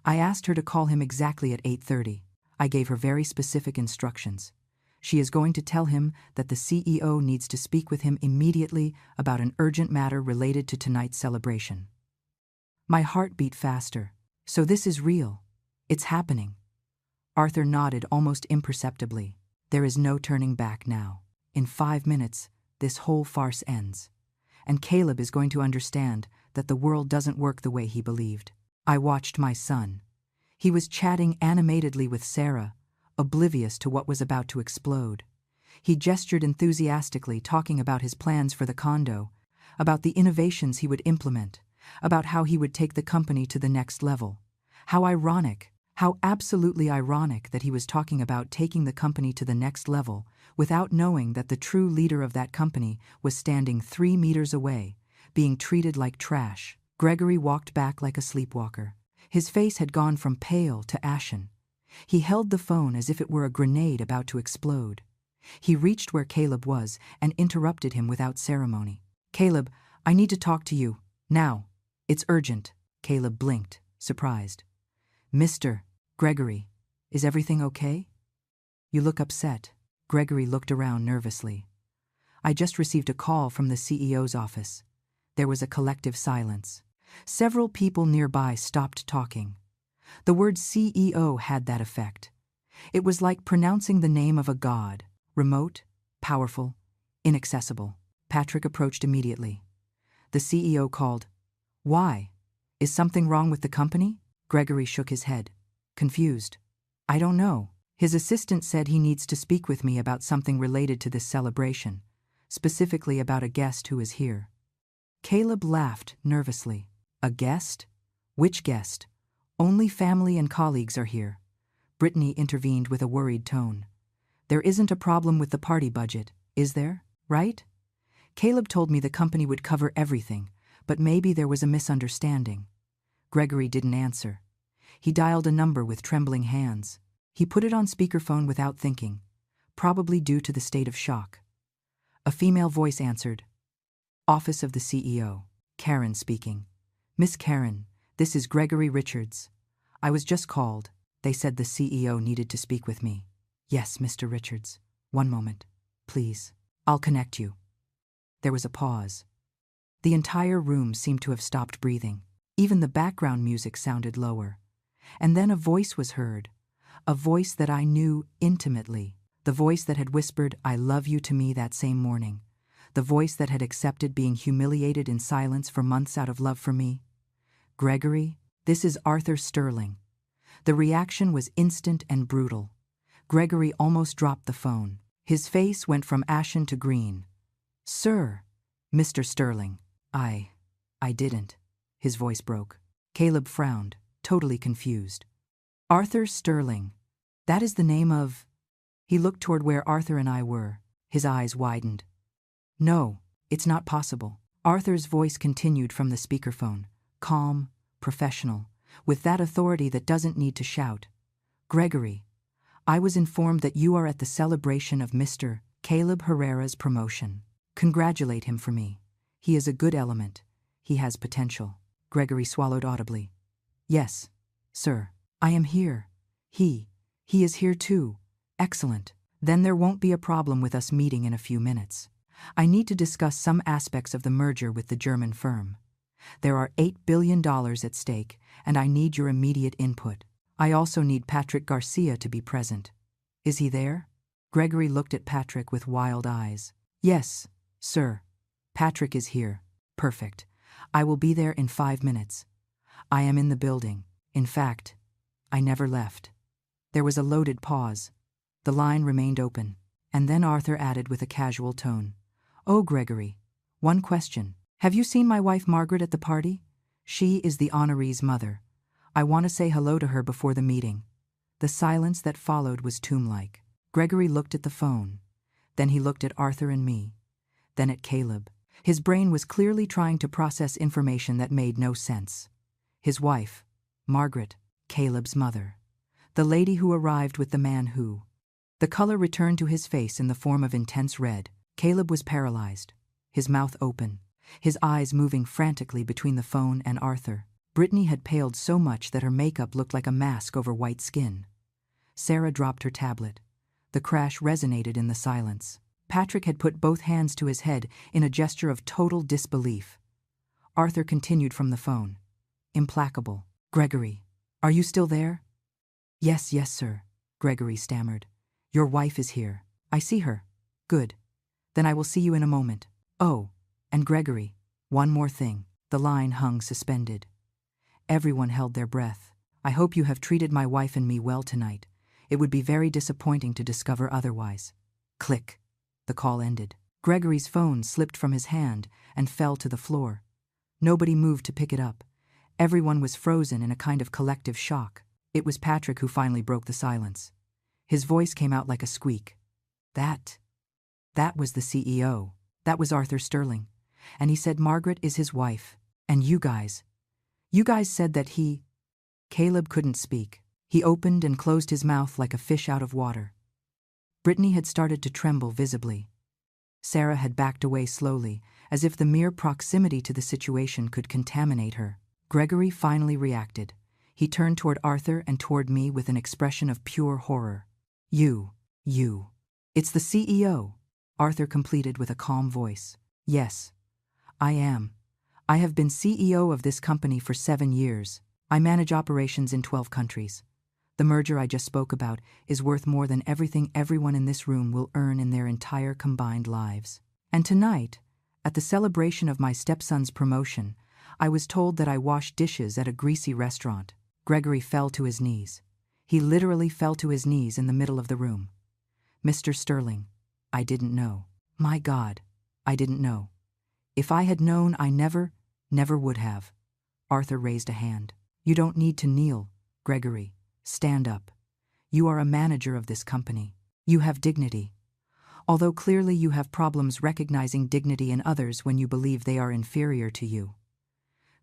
I asked her to call him exactly at 8:30. I gave her very specific instructions. She is going to tell him that the CEO needs to speak with him immediately about an urgent matter related to tonight's celebration. My heart beat faster. So this is real. It's happening. Arthur nodded almost imperceptibly. There is no turning back now. In 5 minutes, this whole farce ends. And Caleb is going to understand that the world doesn't work the way he believed. I watched my son. He was chatting animatedly with Sarah, oblivious to what was about to explode. He gestured enthusiastically, talking about his plans for the condo, about the innovations he would implement, about how he would take the company to the next level. How ironic, how absolutely ironic that he was talking about taking the company to the next level without knowing that the true leader of that company was standing 3 meters away, being treated like trash. Gregory walked back like a sleepwalker. His face had gone from pale to ashen. He held the phone as if it were a grenade about to explode. He reached where Caleb was and interrupted him without ceremony. "Caleb, I need to talk to you. Now. It's urgent." Caleb blinked, surprised. "Mr. Gregory, is everything okay? You look upset." Gregory looked around nervously. "I just received a call from the CEO's office." There was a collective silence. Several people nearby stopped talking. The word CEO had that effect. It was like pronouncing the name of a god, remote, powerful, inaccessible. Patrick approached immediately. The CEO called. "Why? Is something wrong with the company?" Gregory shook his head, confused. "I don't know. His assistant said he needs to speak with me about something related to this celebration, specifically about a guest who is here." Caleb laughed nervously. "A guest? Which guest?" "Only family and colleagues are here." Brittany intervened with a worried tone. "There isn't a problem with the party budget, is there? Right? Caleb told me the company would cover everything, but maybe there was a misunderstanding." Gregory didn't answer. He dialed a number with trembling hands. He put it on speakerphone without thinking, probably due to the state of shock. A female voice answered. "Office of the CEO. Karen speaking." "Miss Karen, this is Gregory Richards. I was just called. They said the CEO needed to speak with me." "Yes, Mr. Richards. One moment, please. I'll connect you." There was a pause. The entire room seemed to have stopped breathing. Even the background music sounded lower. And then a voice was heard. A voice that I knew intimately. The voice that had whispered, "I love you" to me that same morning. The voice that had accepted being humiliated in silence for months out of love for me. "Gregory, this is Arthur Sterling." The reaction was instant and brutal. Gregory almost dropped the phone. His face went from ashen to green. "Sir, Mr. Sterling, I didn't." His voice broke. Caleb frowned, totally confused. "Arthur Sterling. That is the name of—" He looked toward where Arthur and I were. His eyes widened. "No, it's not possible." Arthur's voice continued from the speakerphone, calm, professional, with that authority that doesn't need to shout. "Gregory, I was informed that you are at the celebration of Mr. Caleb Herrera's promotion. Congratulate him for me. He is a good element. He has potential." Gregory swallowed audibly. "Yes, sir. I am here. He is here too. Excellent. Then there won't be a problem with us meeting in a few minutes. I need to discuss some aspects of the merger with the German firm. There are $8 billion at stake, and I need your immediate input. I also need Patrick Garcia to be present. Is he there?" Gregory looked at Patrick with wild eyes. "Yes, sir. Patrick is here. Perfect. I will be there in 5 minutes. I am in the building. In fact, I never left." There was a loaded pause. The line remained open, and then Arthur added with a casual tone. "Oh, Gregory, one question. Have you seen my wife Margaret at the party? She is the honoree's mother. I want to say hello to her before the meeting." The silence that followed was tomb-like. Gregory looked at the phone. Then he looked at Arthur and me. Then at Caleb. His brain was clearly trying to process information that made no sense. His wife, Margaret, Caleb's mother. The lady who arrived with the man who. The color returned to his face in the form of intense red. Caleb was paralyzed, his mouth open, his eyes moving frantically between the phone and Arthur. Brittany had paled so much that her makeup looked like a mask over white skin. Sarah dropped her tablet. The crash resonated in the silence. Patrick had put both hands to his head in a gesture of total disbelief. Arthur continued from the phone. Implacable. "Gregory, are you still there?" Yes, sir," Gregory stammered. "Your wife is here. I see her. Good. Then I will see you in a moment. Oh, and Gregory, one more thing." The line hung suspended. Everyone held their breath. "I hope you have treated my wife and me well tonight. It would be very disappointing to discover otherwise." Click. The call ended. Gregory's phone slipped from his hand and fell to the floor. Nobody moved to pick it up. Everyone was frozen in a kind of collective shock. It was Patrick who finally broke the silence. His voice came out like a squeak. That was the CEO. That was Arthur Sterling. And he said Margaret is his wife. And you guys, You guys said that he… Caleb couldn't speak. He opened and closed his mouth like a fish out of water. Brittany had started to tremble visibly. Sarah had backed away slowly, as if the mere proximity to the situation could contaminate her. Gregory finally reacted. He turned toward Arthur and toward me with an expression of pure horror. You. It's the CEO, Arthur completed with a calm voice. Yes, I am. I have been CEO of this company for 7 years. I manage operations in 12 countries. The merger I just spoke about is worth more than everything everyone in this room will earn in their entire combined lives. And tonight, at the celebration of my stepson's promotion, I was told that I washed dishes at a greasy restaurant. Gregory fell to his knees. He literally fell to his knees in the middle of the room. Mr. Sterling, I didn't know. My God, I didn't know. If I had known, I never would have. Arthur raised a hand. You don't need to kneel, Gregory. Stand up. You are a manager of this company. You have dignity. Although clearly you have problems recognizing dignity in others when you believe they are inferior to you.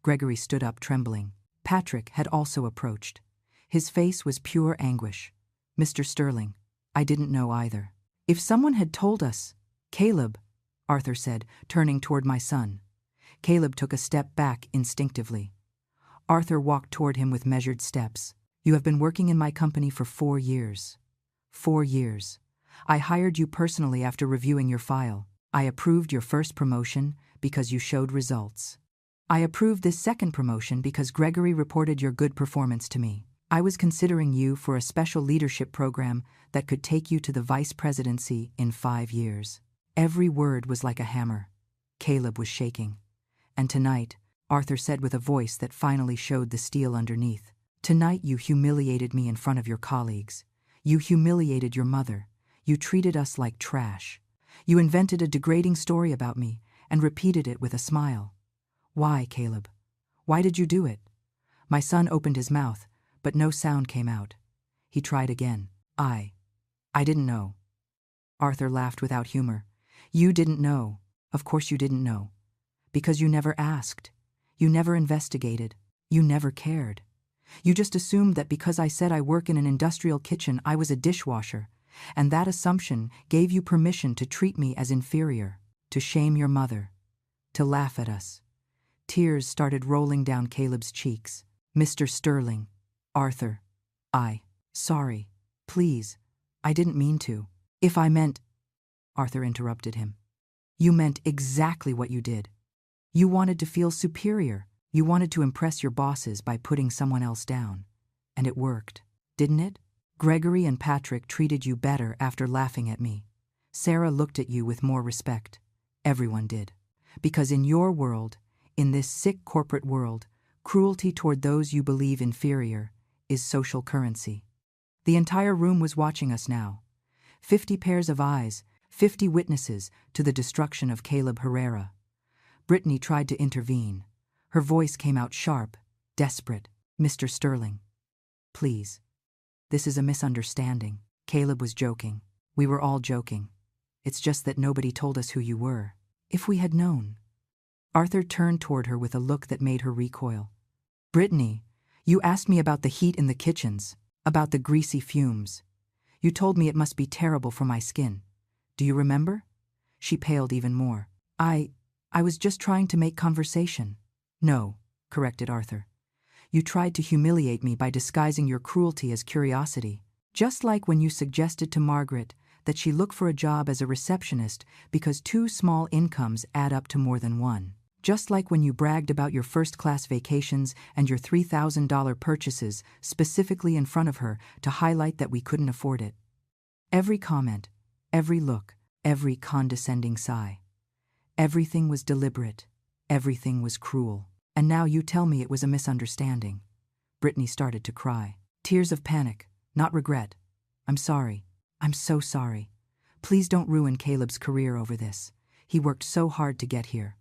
Gregory stood up trembling. Patrick had also approached. His face was pure anguish. Mr. Sterling, I didn't know either. If someone had told us… Caleb, Arthur said, turning toward my son. Caleb took a step back instinctively. Arthur walked toward him with measured steps. You have been working in my company for 4 years. 4 years. I hired you personally after reviewing your file. I approved your first promotion because you showed results. I approved this second promotion because Gregory reported your good performance to me. I was considering you for a special leadership program that could take you to the vice presidency in 5 years. Every word was like a hammer. Caleb was shaking. And tonight, Arthur said with a voice that finally showed the steel underneath, tonight you humiliated me in front of your colleagues. You humiliated your mother. You treated us like trash. You invented a degrading story about me and repeated it with a smile. Why, Caleb? Why did you do it? My son opened his mouth, but no sound came out. He tried again. I didn't know. Arthur laughed without humor. You didn't know. Of course you didn't know. Because you never asked. You never investigated. You never cared. You just assumed that because I said I work in an industrial kitchen, I was a dishwasher, and that assumption gave you permission to treat me as inferior, to shame your mother, to laugh at us. Tears started rolling down Caleb's cheeks. Mr. Sterling, Arthur, sorry, please, I didn't mean to. If I meant… Arthur interrupted him. You meant exactly what you did. You wanted to feel superior. You wanted to impress your bosses by putting someone else down. And it worked, didn't it? Gregory and Patrick treated you better after laughing at me. Sarah looked at you with more respect. Everyone did. Because in your world, in this sick corporate world, cruelty toward those you believe inferior is social currency. The entire room was watching us now. 50 pairs of eyes, 50 witnesses to the destruction of Caleb Herrera. Brittany tried to intervene. Her voice came out sharp, desperate. Mr. Sterling, please. This is a misunderstanding. Caleb was joking. We were all joking. It's just that nobody told us who you were. If we had known. Arthur turned toward her with a look that made her recoil. Brittany, you asked me about the heat in the kitchens, about the greasy fumes. You told me it must be terrible for my skin. Do you remember? She paled even more. I was just trying to make conversation. No, corrected Arthur. You tried to humiliate me by disguising your cruelty as curiosity, just like when you suggested to Margaret that she look for a job as a receptionist because 2 small incomes add up to more than one. Just like when you bragged about your first-class vacations and your $3,000 purchases specifically in front of her to highlight that we couldn't afford it. Every comment, every look, every condescending sigh. Everything was deliberate. Everything was cruel. And now you tell me it was a misunderstanding. Brittany started to cry. Tears of panic, not regret. I'm sorry. I'm so sorry. Please don't ruin Caleb's career over this. He worked so hard to get here.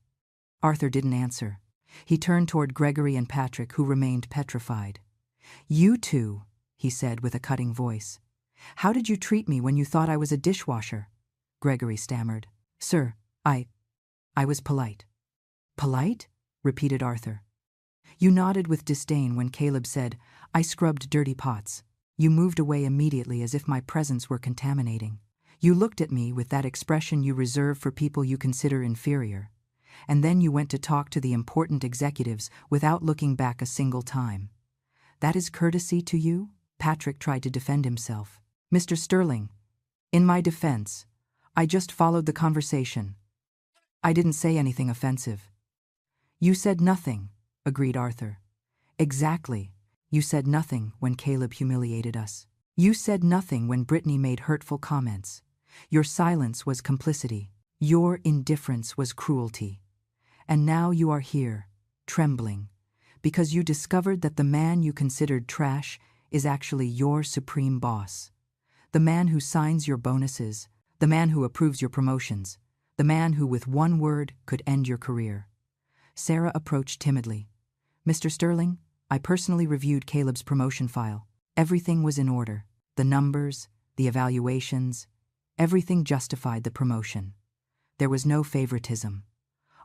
Arthur didn't answer. He turned toward Gregory and Patrick, who remained petrified. You two, he said with a cutting voice. How did you treat me when you thought I was a dishwasher? Gregory stammered. Sir, I was polite. Polite? Repeated Arthur. You nodded with disdain when Caleb said, "I scrubbed dirty pots." You moved away immediately as if my presence were contaminating. You looked at me with that expression you reserve for people you consider inferior. And then you went to talk to the important executives without looking back a single time. That is courtesy to you? Patrick tried to defend himself. Mr. Sterling, in my defense, I just followed the conversation. I didn't say anything offensive. You said nothing, agreed Arthur. Exactly. You said nothing when Caleb humiliated us. You said nothing when Brittany made hurtful comments. Your silence was complicity. Your indifference was cruelty. And now you are here, trembling, because you discovered that the man you considered trash is actually your supreme boss. The man who signs your bonuses, the man who approves your promotions, the man who with one word could end your career. Sarah approached timidly. Mr. Sterling, I personally reviewed Caleb's promotion file. Everything was in order. The numbers, the evaluations, everything justified the promotion. There was no favoritism.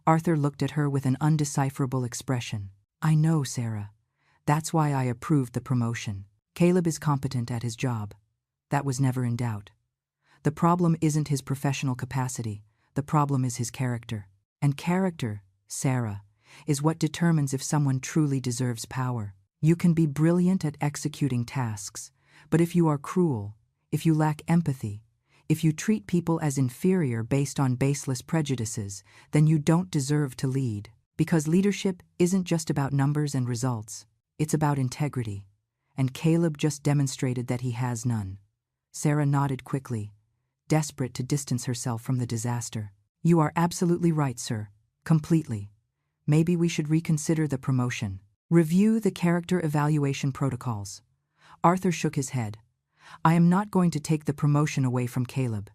Arthur looked at her with an undecipherable expression. I know, Sarah. That's why I approved the promotion. Caleb is competent at his job. That was never in doubt. The problem isn't his professional capacity. The problem is his character. And character, Sarah, is what determines if someone truly deserves power. You can be brilliant at executing tasks, but if you are cruel, if you lack empathy, if you treat people as inferior based on baseless prejudices, then you don't deserve to lead. Because leadership isn't just about numbers and results. It's about integrity. And Caleb just demonstrated that he has none. Sarah nodded quickly, desperate to distance herself from the disaster. You are absolutely right, sir. Completely. Maybe we should reconsider the promotion. Review the character evaluation protocols. Arthur shook his head. I am not going to take the promotion away from Caleb.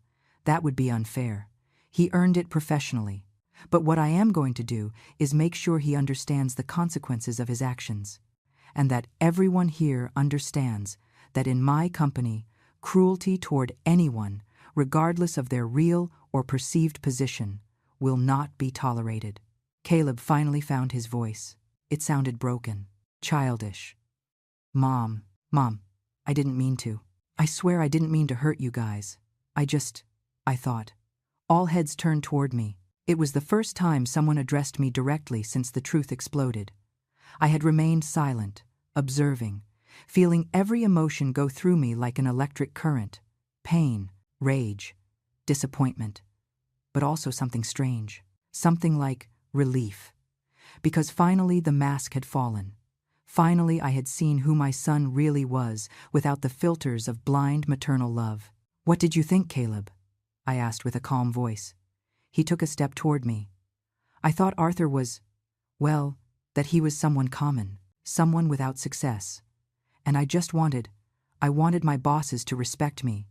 That would be unfair. He earned it professionally. But what I am going to do is make sure he understands the consequences of his actions. And that everyone here understands that in my company, cruelty toward anyone, regardless of their real or perceived position, will not be tolerated. Caleb finally found his voice. It sounded broken, childish. Mom, I didn't mean to. I swear I didn't mean to hurt you guys. I thought. All heads turned toward me. It was the first time someone addressed me directly since the truth exploded. I had remained silent, observing, feeling every emotion go through me like an electric current. Pain, rage, disappointment, but also something strange. Something like relief. Because finally the mask had fallen. Finally I had seen who my son really was without the filters of blind maternal love. What did you think, Caleb? I asked with a calm voice. He took a step toward me. I thought Arthur was, well, that he was someone common, someone without success. And I wanted my bosses to respect me.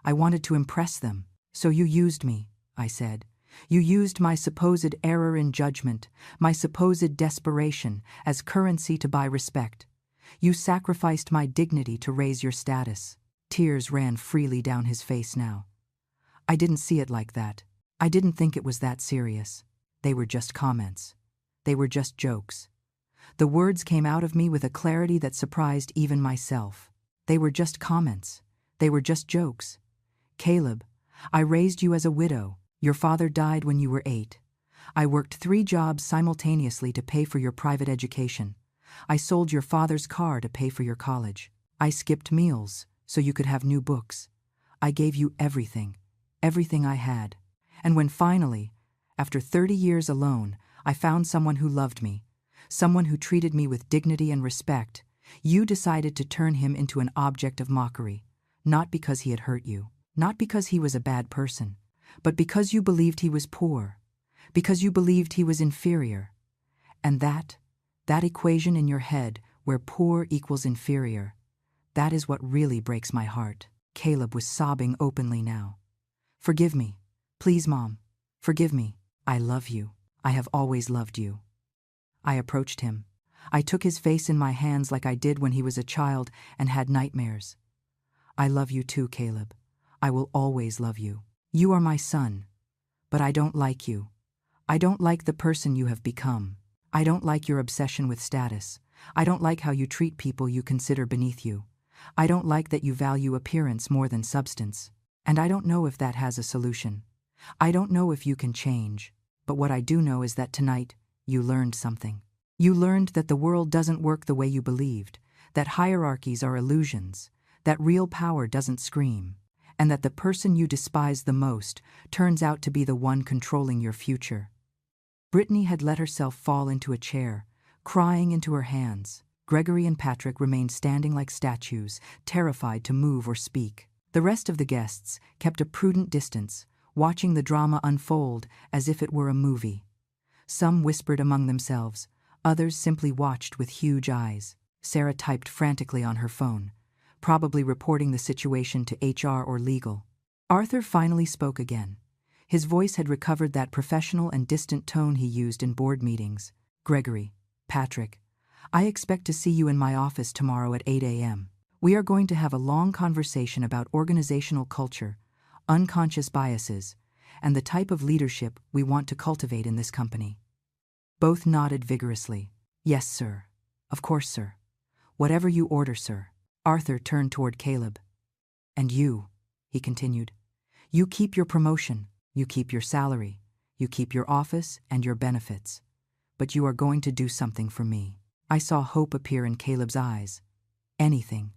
I wanted to impress them. So you used me, I said. You used my supposed error in judgment, my supposed desperation, as currency to buy respect. You sacrificed my dignity to raise your status. Tears ran freely down his face now. I didn't see it like that. I didn't think it was that serious. They were just comments. They were just jokes. The words came out of me with a clarity that surprised even myself. They were just comments. They were just jokes. Caleb, I raised you as a widow. Your father died when you were 8. I worked 3 jobs simultaneously to pay for your private education. I sold your father's car to pay for your college. I skipped meals so you could have new books. I gave you everything, everything I had. And when finally, after 30 years alone, I found someone who loved me, someone who treated me with dignity and respect, you decided to turn him into an object of mockery, not because he had hurt you, not because he was a bad person, but because you believed he was poor, because you believed he was inferior. And that equation in your head where poor equals inferior, that is what really breaks my heart. Caleb was sobbing openly now. Forgive me. Please, Mom. Forgive me. I love you. I have always loved you. I approached him. I took his face in my hands like I did when he was a child and had nightmares. I love you too, Caleb. I will always love you. You are my son, but I don't like you. I don't like the person you have become. I don't like your obsession with status. I don't like how you treat people you consider beneath you. I don't like that you value appearance more than substance. And I don't know if that has a solution. I don't know if you can change. But what I do know is that tonight, you learned something. You learned that the world doesn't work the way you believed, that hierarchies are illusions, that real power doesn't scream, and that the person you despise the most turns out to be the one controlling your future. Brittany had let herself fall into a chair, crying into her hands. Gregory and Patrick remained standing like statues, terrified to move or speak. The rest of the guests kept a prudent distance, watching the drama unfold as if it were a movie. Some whispered among themselves, others simply watched with huge eyes. Sarah typed frantically on her phone, probably reporting the situation to HR or legal. Arthur finally spoke again. His voice had recovered that professional and distant tone he used in board meetings. Gregory, Patrick, I expect to see you in my office tomorrow at 8 a.m. We are going to have a long conversation about organizational culture, unconscious biases, and the type of leadership we want to cultivate in this company. Both nodded vigorously. Yes, sir. Of course, sir. Whatever you order, sir. Arthur turned toward Caleb. And you, he continued, you keep your promotion, you keep your salary, you keep your office and your benefits. But you are going to do something for me. I saw hope appear in Caleb's eyes. Anything.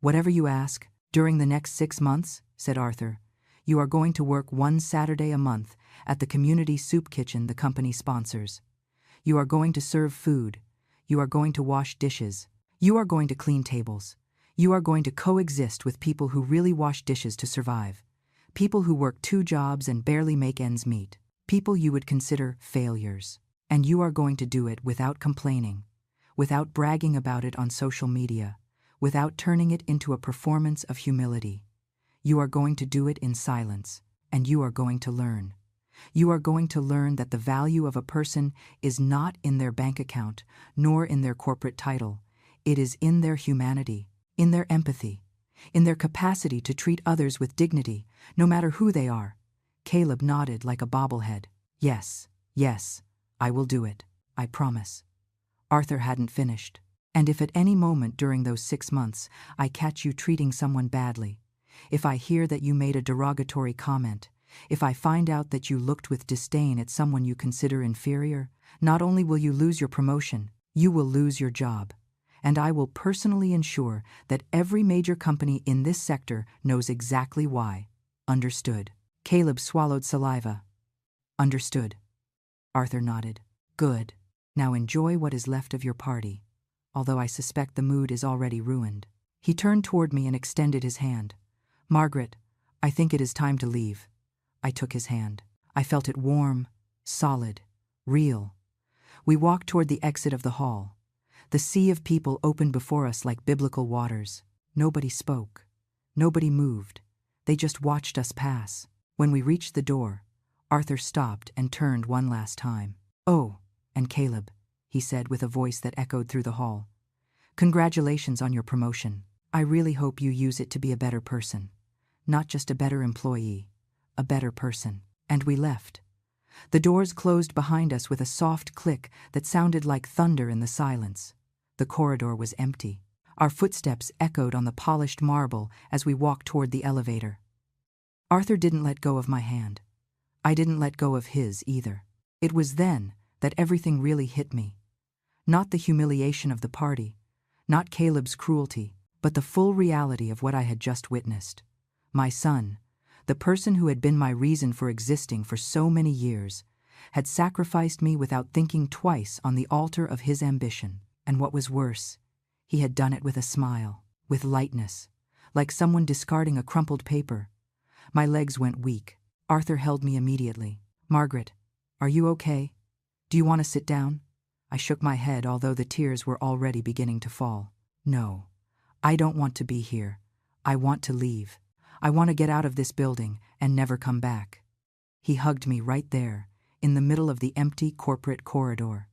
Whatever you ask, during the next 6 months, said Arthur, you are going to work 1 Saturday a month at the community soup kitchen the company sponsors. You are going to serve food. You are going to wash dishes. You are going to clean tables. You are going to coexist with people who really wash dishes to survive. People who work 2 jobs and barely make ends meet. People you would consider failures. And you are going to do it without complaining, without bragging about it on social media, without turning it into a performance of humility. You are going to do it in silence, and you are going to learn. You are going to learn that the value of a person is not in their bank account, nor in their corporate title. It is in their humanity, in their empathy, in their capacity to treat others with dignity, no matter who they are. Caleb nodded like a bobblehead. Yes, yes, I will do it, I promise. Arthur hadn't finished. And if at any moment during those 6 months I catch you treating someone badly, if I hear that you made a derogatory comment, if I find out that you looked with disdain at someone you consider inferior, not only will you lose your promotion, you will lose your job. And I will personally ensure that every major company in this sector knows exactly why. Understood. Caleb swallowed saliva. Understood. Arthur nodded. Good. Now enjoy what is left of your party, although I suspect the mood is already ruined. He turned toward me and extended his hand. Margaret, I think it is time to leave. I took his hand. I felt it warm, solid, real. We walked toward the exit of the hall. The sea of people opened before us like biblical waters. Nobody spoke. Nobody moved. They just watched us pass. When we reached the door, Arthur stopped and turned one last time. Oh, and Caleb, he said with a voice that echoed through the hall. Congratulations on your promotion. I really hope you use it to be a better person. Not just a better employee, a better person. And we left. The doors closed behind us with a soft click that sounded like thunder in the silence. The corridor was empty. Our footsteps echoed on the polished marble as we walked toward the elevator. Arthur didn't let go of my hand. I didn't let go of his either. It was then that everything really hit me. Not the humiliation of the party, not Caleb's cruelty, but the full reality of what I had just witnessed. My son, the person who had been my reason for existing for so many years, had sacrificed me without thinking twice on the altar of his ambition. And what was worse, he had done it with a smile, with lightness, like someone discarding a crumpled paper. My legs went weak. Arthur held me immediately. Margaret, are you okay? Do you want to sit down? I shook my head, although the tears were already beginning to fall. No, I don't want to be here. I want to leave. I want to get out of this building and never come back. He hugged me right there, in the middle of the empty corporate corridor.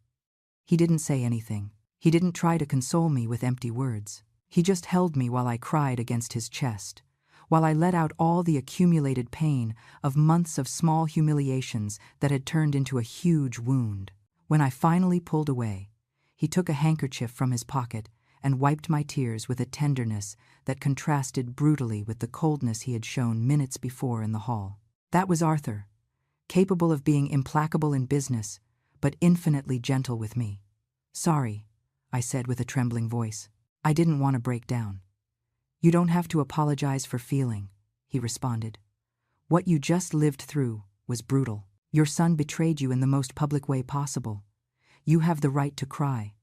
He didn't say anything. He didn't try to console me with empty words. He just held me while I cried against his chest, while I let out all the accumulated pain of months of small humiliations that had turned into a huge wound. When I finally pulled away, he took a handkerchief from his pocket and wiped my tears with a tenderness that contrasted brutally with the coldness he had shown minutes before in the hall. That was Arthur, capable of being implacable in business, but infinitely gentle with me. "Sorry," I said with a trembling voice. "I didn't want to break down." "You don't have to apologize for feeling," he responded. "What you just lived through was brutal. Your son betrayed you in the most public way possible. You have the right to cry.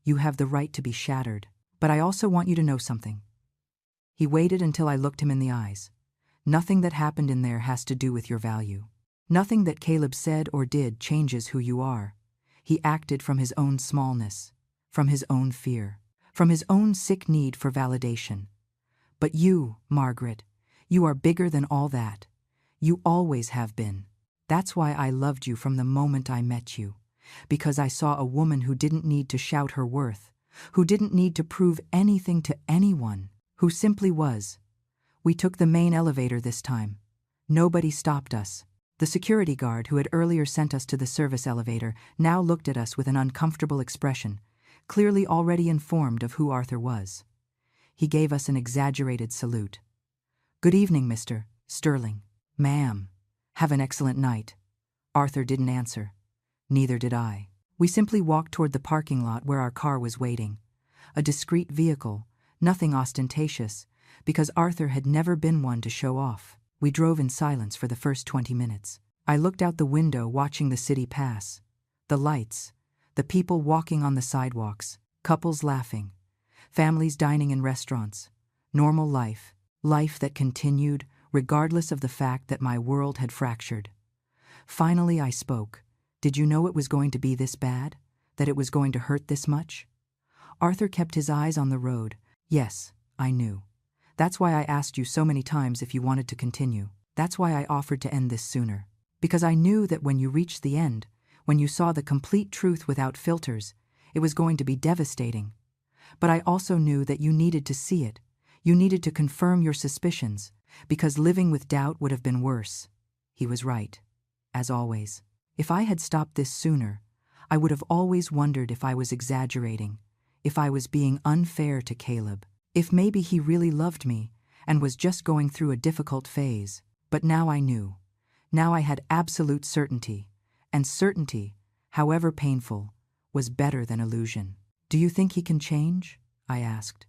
You have the right to be shattered. But I also want you to know something." He waited until I looked him in the eyes. "Nothing that happened in there has to do with your value. Nothing that Caleb said or did changes who you are. He acted from his own smallness, from his own fear, from his own sick need for validation. But you, Margaret, you are bigger than all that. You always have been. That's why I loved you from the moment I met you, because I saw a woman who didn't need to shout her worth, who didn't need to prove anything to anyone, who simply was. We took the main elevator this time. Nobody stopped us. The security guard who had earlier sent us to the service elevator now looked at us with an uncomfortable expression, clearly already informed of who Arthur was. He gave us an exaggerated salute. "Good evening, Mr. Sterling." "Ma'am. Have an excellent night." Arthur didn't answer. Neither did I. We simply walked toward the parking lot where our car was waiting. A discreet vehicle, nothing ostentatious, because Arthur had never been one to show off. We drove in silence for the first 20 minutes. I looked out the window watching the city pass. The lights, the people walking on the sidewalks, couples laughing, families dining in restaurants, normal life, life that continued regardless of the fact that my world had fractured. Finally I spoke. "Did you know it was going to be this bad? That it was going to hurt this much?" Arthur kept his eyes on the road. "Yes, I knew. That's why I asked you so many times if you wanted to continue. That's why I offered to end this sooner. Because I knew that when you reached the end, when you saw the complete truth without filters, it was going to be devastating. But I also knew that you needed to see it. You needed to confirm your suspicions, because living with doubt would have been worse." He was right, as always. If I had stopped this sooner, I would have always wondered if I was exaggerating, if I was being unfair to Caleb, if maybe he really loved me and was just going through a difficult phase. But now I knew. Now I had absolute certainty, and certainty, however painful, was better than illusion. "Do you think he can change?" I asked.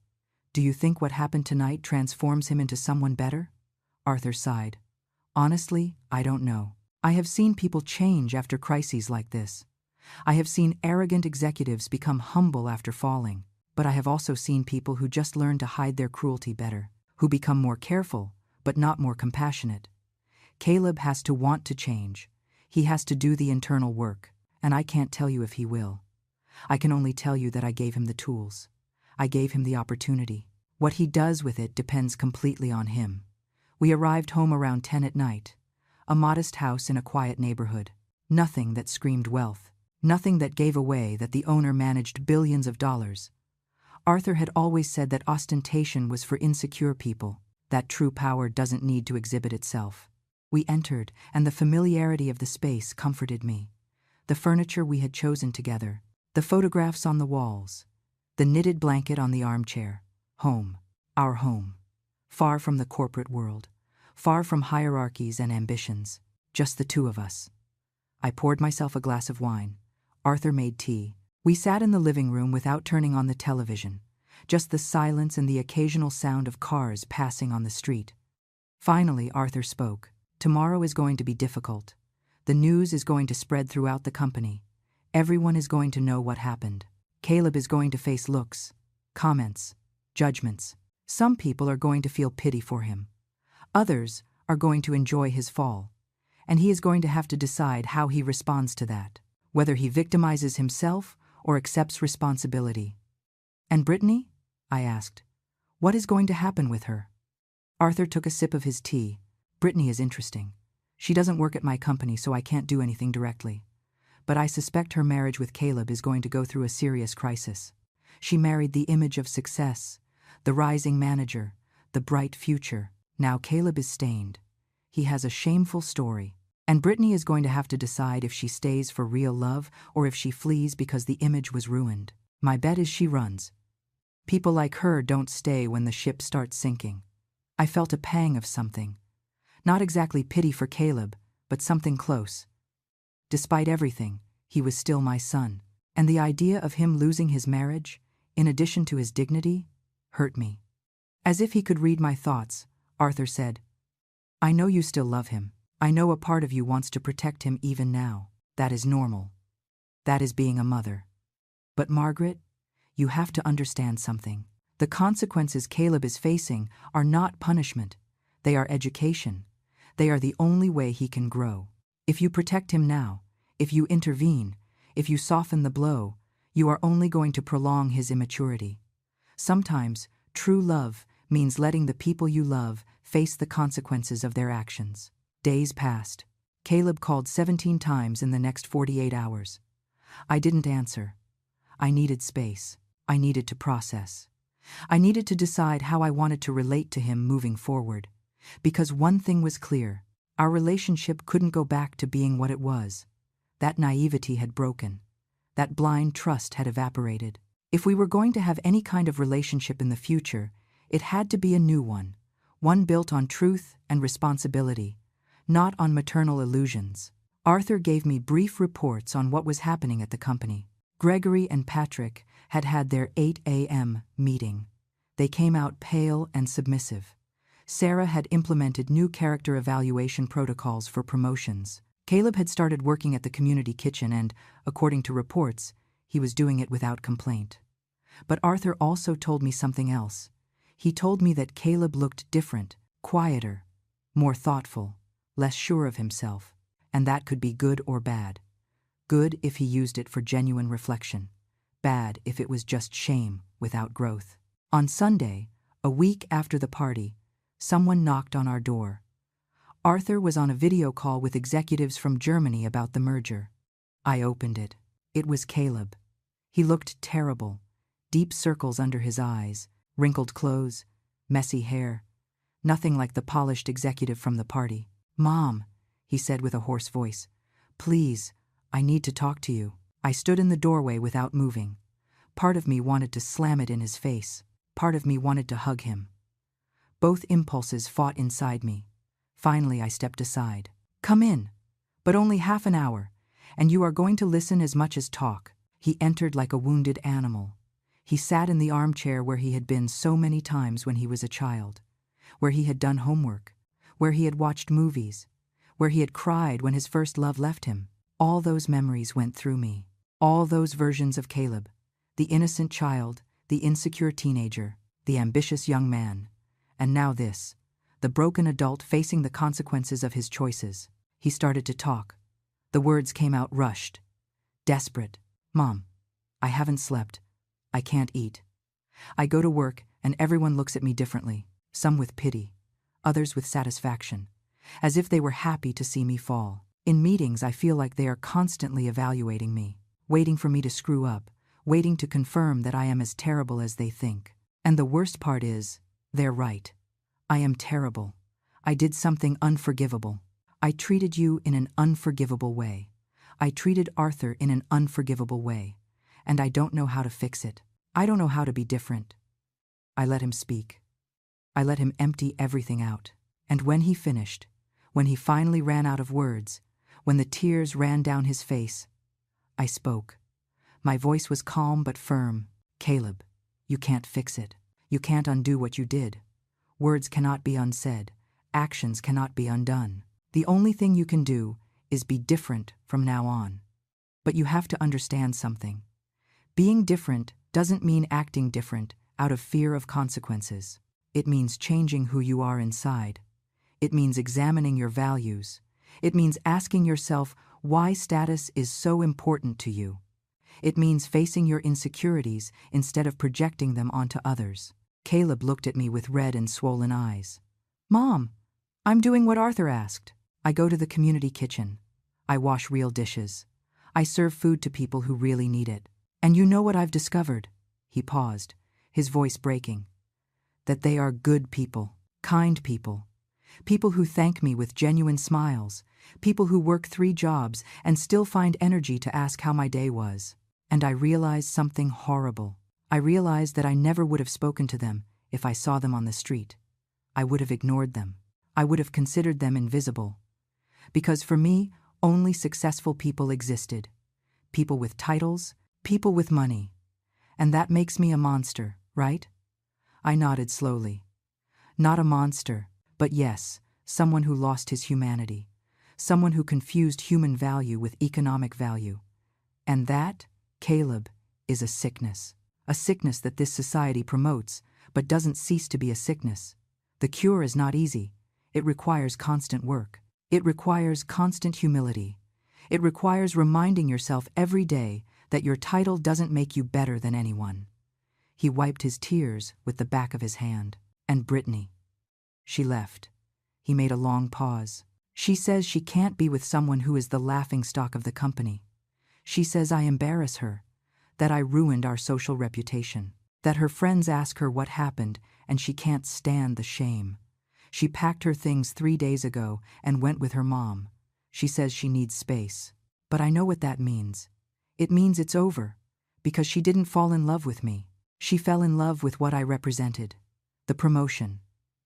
"Do you think what happened tonight transforms him into someone better?" Arthur sighed. "Honestly, I don't know. I have seen people change after crises like this. I have seen arrogant executives become humble after falling, but I have also seen people who just learn to hide their cruelty better, who become more careful, but not more compassionate. Caleb has to want to change. He has to do the internal work, and I can't tell you if he will. I can only tell you that I gave him the tools. I gave him the opportunity. What he does with it depends completely on him." We arrived home around 10 at night. A modest house in a quiet neighborhood. Nothing that screamed wealth. Nothing that gave away that the owner managed billions of dollars. Arthur had always said that ostentation was for insecure people, that true power doesn't need to exhibit itself. We entered, and the familiarity of the space comforted me. The furniture we had chosen together, the photographs on the walls, the knitted blanket on the armchair. Home. Our home. Far from the corporate world, far from hierarchies and ambitions, just the two of us. I poured myself a glass of wine. Arthur made tea. We sat in the living room without turning on the television, just the silence and the occasional sound of cars passing on the street. Finally, Arthur spoke. "Tomorrow is going to be difficult. The news is going to spread throughout the company. Everyone is going to know what happened. Caleb is going to face looks, comments, judgments. Some people are going to feel pity for him. Others are going to enjoy his fall. And he is going to have to decide how he responds to that, whether he victimizes himself or accepts responsibility." "And Brittany?" I asked. "What is going to happen with her?" Arthur took a sip of his tea. "Brittany is interesting. She doesn't work at my company, so I can't do anything directly. But I suspect her marriage with Caleb is going to go through a serious crisis. She married the image of success, the rising manager, the bright future. Now Caleb is stained. He has a shameful story. And Brittany is going to have to decide if she stays for real love or if she flees because the image was ruined. My bet is she runs. People like her don't stay when the ship starts sinking. I felt a pang of something. Not exactly pity for Caleb, but something close. Despite everything, he was still my son. And the idea of him losing his marriage, in addition to his dignity, hurt me. As if he could read my thoughts, Arthur said, "I know you still love him. I know a part of you wants to protect him even now. That is normal. That is being a mother. But Margaret, you have to understand something. The consequences Caleb is facing are not punishment. They are education. They are the only way he can grow. If you protect him now, if you intervene, if you soften the blow, you are only going to prolong his immaturity. Sometimes, true love means letting the people you love face the consequences of their actions." Days passed. Caleb called 17 times in the next 48 hours. I didn't answer. I needed space. I needed to process. I needed to decide how I wanted to relate to him moving forward. Because one thing was clear. Our relationship couldn't go back to being what it was. That naivety had broken. That blind trust had evaporated. If we were going to have any kind of relationship in the future, it had to be a new one built on truth and responsibility, not on maternal illusions. Arthur gave me brief reports on what was happening at the company. Gregory and Patrick had had their 8 a.m. meeting. They came out pale and submissive. Sarah had implemented new character evaluation protocols for promotions. Caleb had started working at the community kitchen and, according to reports, he was doing it without complaint. But Arthur also told me something else. He told me that Caleb looked different, quieter, more thoughtful, less sure of himself, and that could be good or bad. Good if he used it for genuine reflection. Bad if it was just shame without growth. On Sunday, a week after the party, someone knocked on our door. Arthur was on a video call with executives from Germany about the merger. I opened it. It was Caleb. He looked terrible. Deep circles under his eyes, wrinkled clothes, messy hair. Nothing like the polished executive from the party. "Mom," he said with a hoarse voice, "please, I need to talk to you." I stood in the doorway without moving. Part of me wanted to slam it in his face. Part of me wanted to hug him. Both impulses fought inside me. Finally, I stepped aside. "Come in, but only half an hour, and you are going to listen as much as talk." He entered like a wounded animal. He sat in the armchair where he had been so many times when he was a child, where he had done homework, where he had watched movies, where he had cried when his first love left him. All those memories went through me. All those versions of Caleb, the innocent child, the insecure teenager, the ambitious young man, and now this, the broken adult facing the consequences of his choices. He started to talk. The words came out rushed. Desperate. "Mom, I haven't slept. I can't eat. I go to work and everyone looks at me differently, some with pity, others with satisfaction, as if they were happy to see me fall. In meetings, I feel like they are constantly evaluating me, waiting for me to screw up, waiting to confirm that I am as terrible as they think. And the worst part is, they're right. I am terrible. I did something unforgivable. I treated you in an unforgivable way. I treated Arthur in an unforgivable way. And I don't know how to fix it. I don't know how to be different." I let him speak. I let him empty everything out. And when he finished, when he finally ran out of words, when the tears ran down his face, I spoke. My voice was calm but firm. "Caleb, you can't fix it. You can't undo what you did. Words cannot be unsaid. Actions cannot be undone. The only thing you can do is be different from now on. But you have to understand something. Being different doesn't mean acting different out of fear of consequences. It means changing who you are inside. It means examining your values. It means asking yourself why status is so important to you. It means facing your insecurities instead of projecting them onto others." Caleb looked at me with red and swollen eyes. "Mom, I'm doing what Arthur asked. I go to the community kitchen. I wash real dishes. I serve food to people who really need it. And you know what I've discovered?" He paused, his voice breaking. "That they are good people, kind people. People who thank me with genuine smiles. People who work 3 jobs and still find energy to ask how my day was. And I realized something horrible. I realized that I never would have spoken to them if I saw them on the street. I would have ignored them. I would have considered them invisible. Because for me, only successful people existed. People with titles, people with money. And that makes me a monster, right? I nodded slowly. Not a monster, but yes, someone who lost his humanity. Someone who confused human value with economic value. And that, Caleb, is a sickness. A sickness that this society promotes, but doesn't cease to be a sickness. The cure is not easy. It requires constant work. It requires constant humility. It requires reminding yourself every day that your title doesn't make you better than anyone. He wiped his tears with the back of his hand. And Brittany. She left. He made a long pause. She says she can't be with someone who is the laughingstock of the company. She says I embarrass her, that I ruined our social reputation, that her friends ask her what happened and she can't stand the shame. She packed her things 3 days ago and went with her mom. She says she needs space. But I know what that means. It means it's over, because she didn't fall in love with me. She fell in love with what I represented. The promotion,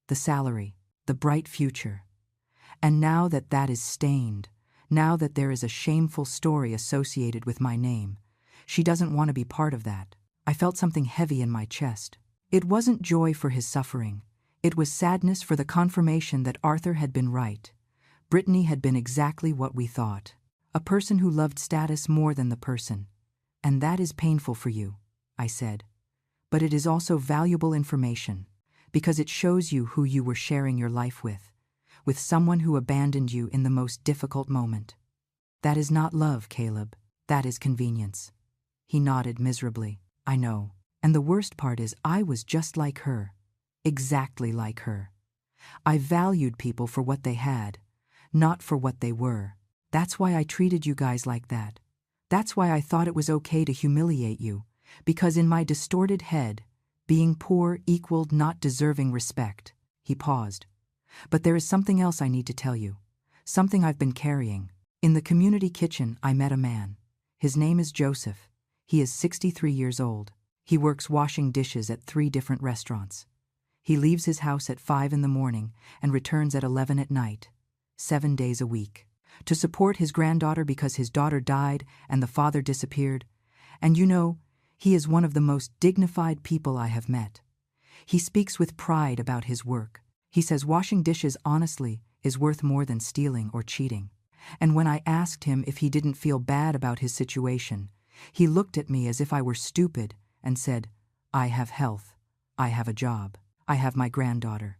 the salary, the bright future. And now that that is stained, now that there is a shameful story associated with my name, she doesn't want to be part of that. I felt something heavy in my chest. It wasn't joy for his suffering. It was sadness for the confirmation that Arthur had been right. Brittany had been exactly what we thought. A person who loved status more than the person. And that is painful for you, I said. But it is also valuable information, because it shows you who you were sharing your life with someone who abandoned you in the most difficult moment. That is not love, Caleb. That is convenience. He nodded miserably. I know. And the worst part is I was just like her. Exactly like her. I valued people for what they had, not for what they were. That's why I treated you guys like that. That's why I thought it was okay to humiliate you, because in my distorted head, being poor equaled not deserving respect. He paused. But there is something else I need to tell you. Something I've been carrying. In the community kitchen, I met a man. His name is Joseph. He is 63 years old. He works washing dishes at 3 different restaurants. He leaves his house at 5 in the morning and returns at 11 at night, 7 days a week, to support his granddaughter because his daughter died and the father disappeared. And you know, he is one of the most dignified people I have met. He speaks with pride about his work. He says washing dishes honestly is worth more than stealing or cheating. And when I asked him if he didn't feel bad about his situation, he looked at me as if I were stupid and said, I have health. I have a job. I have my granddaughter.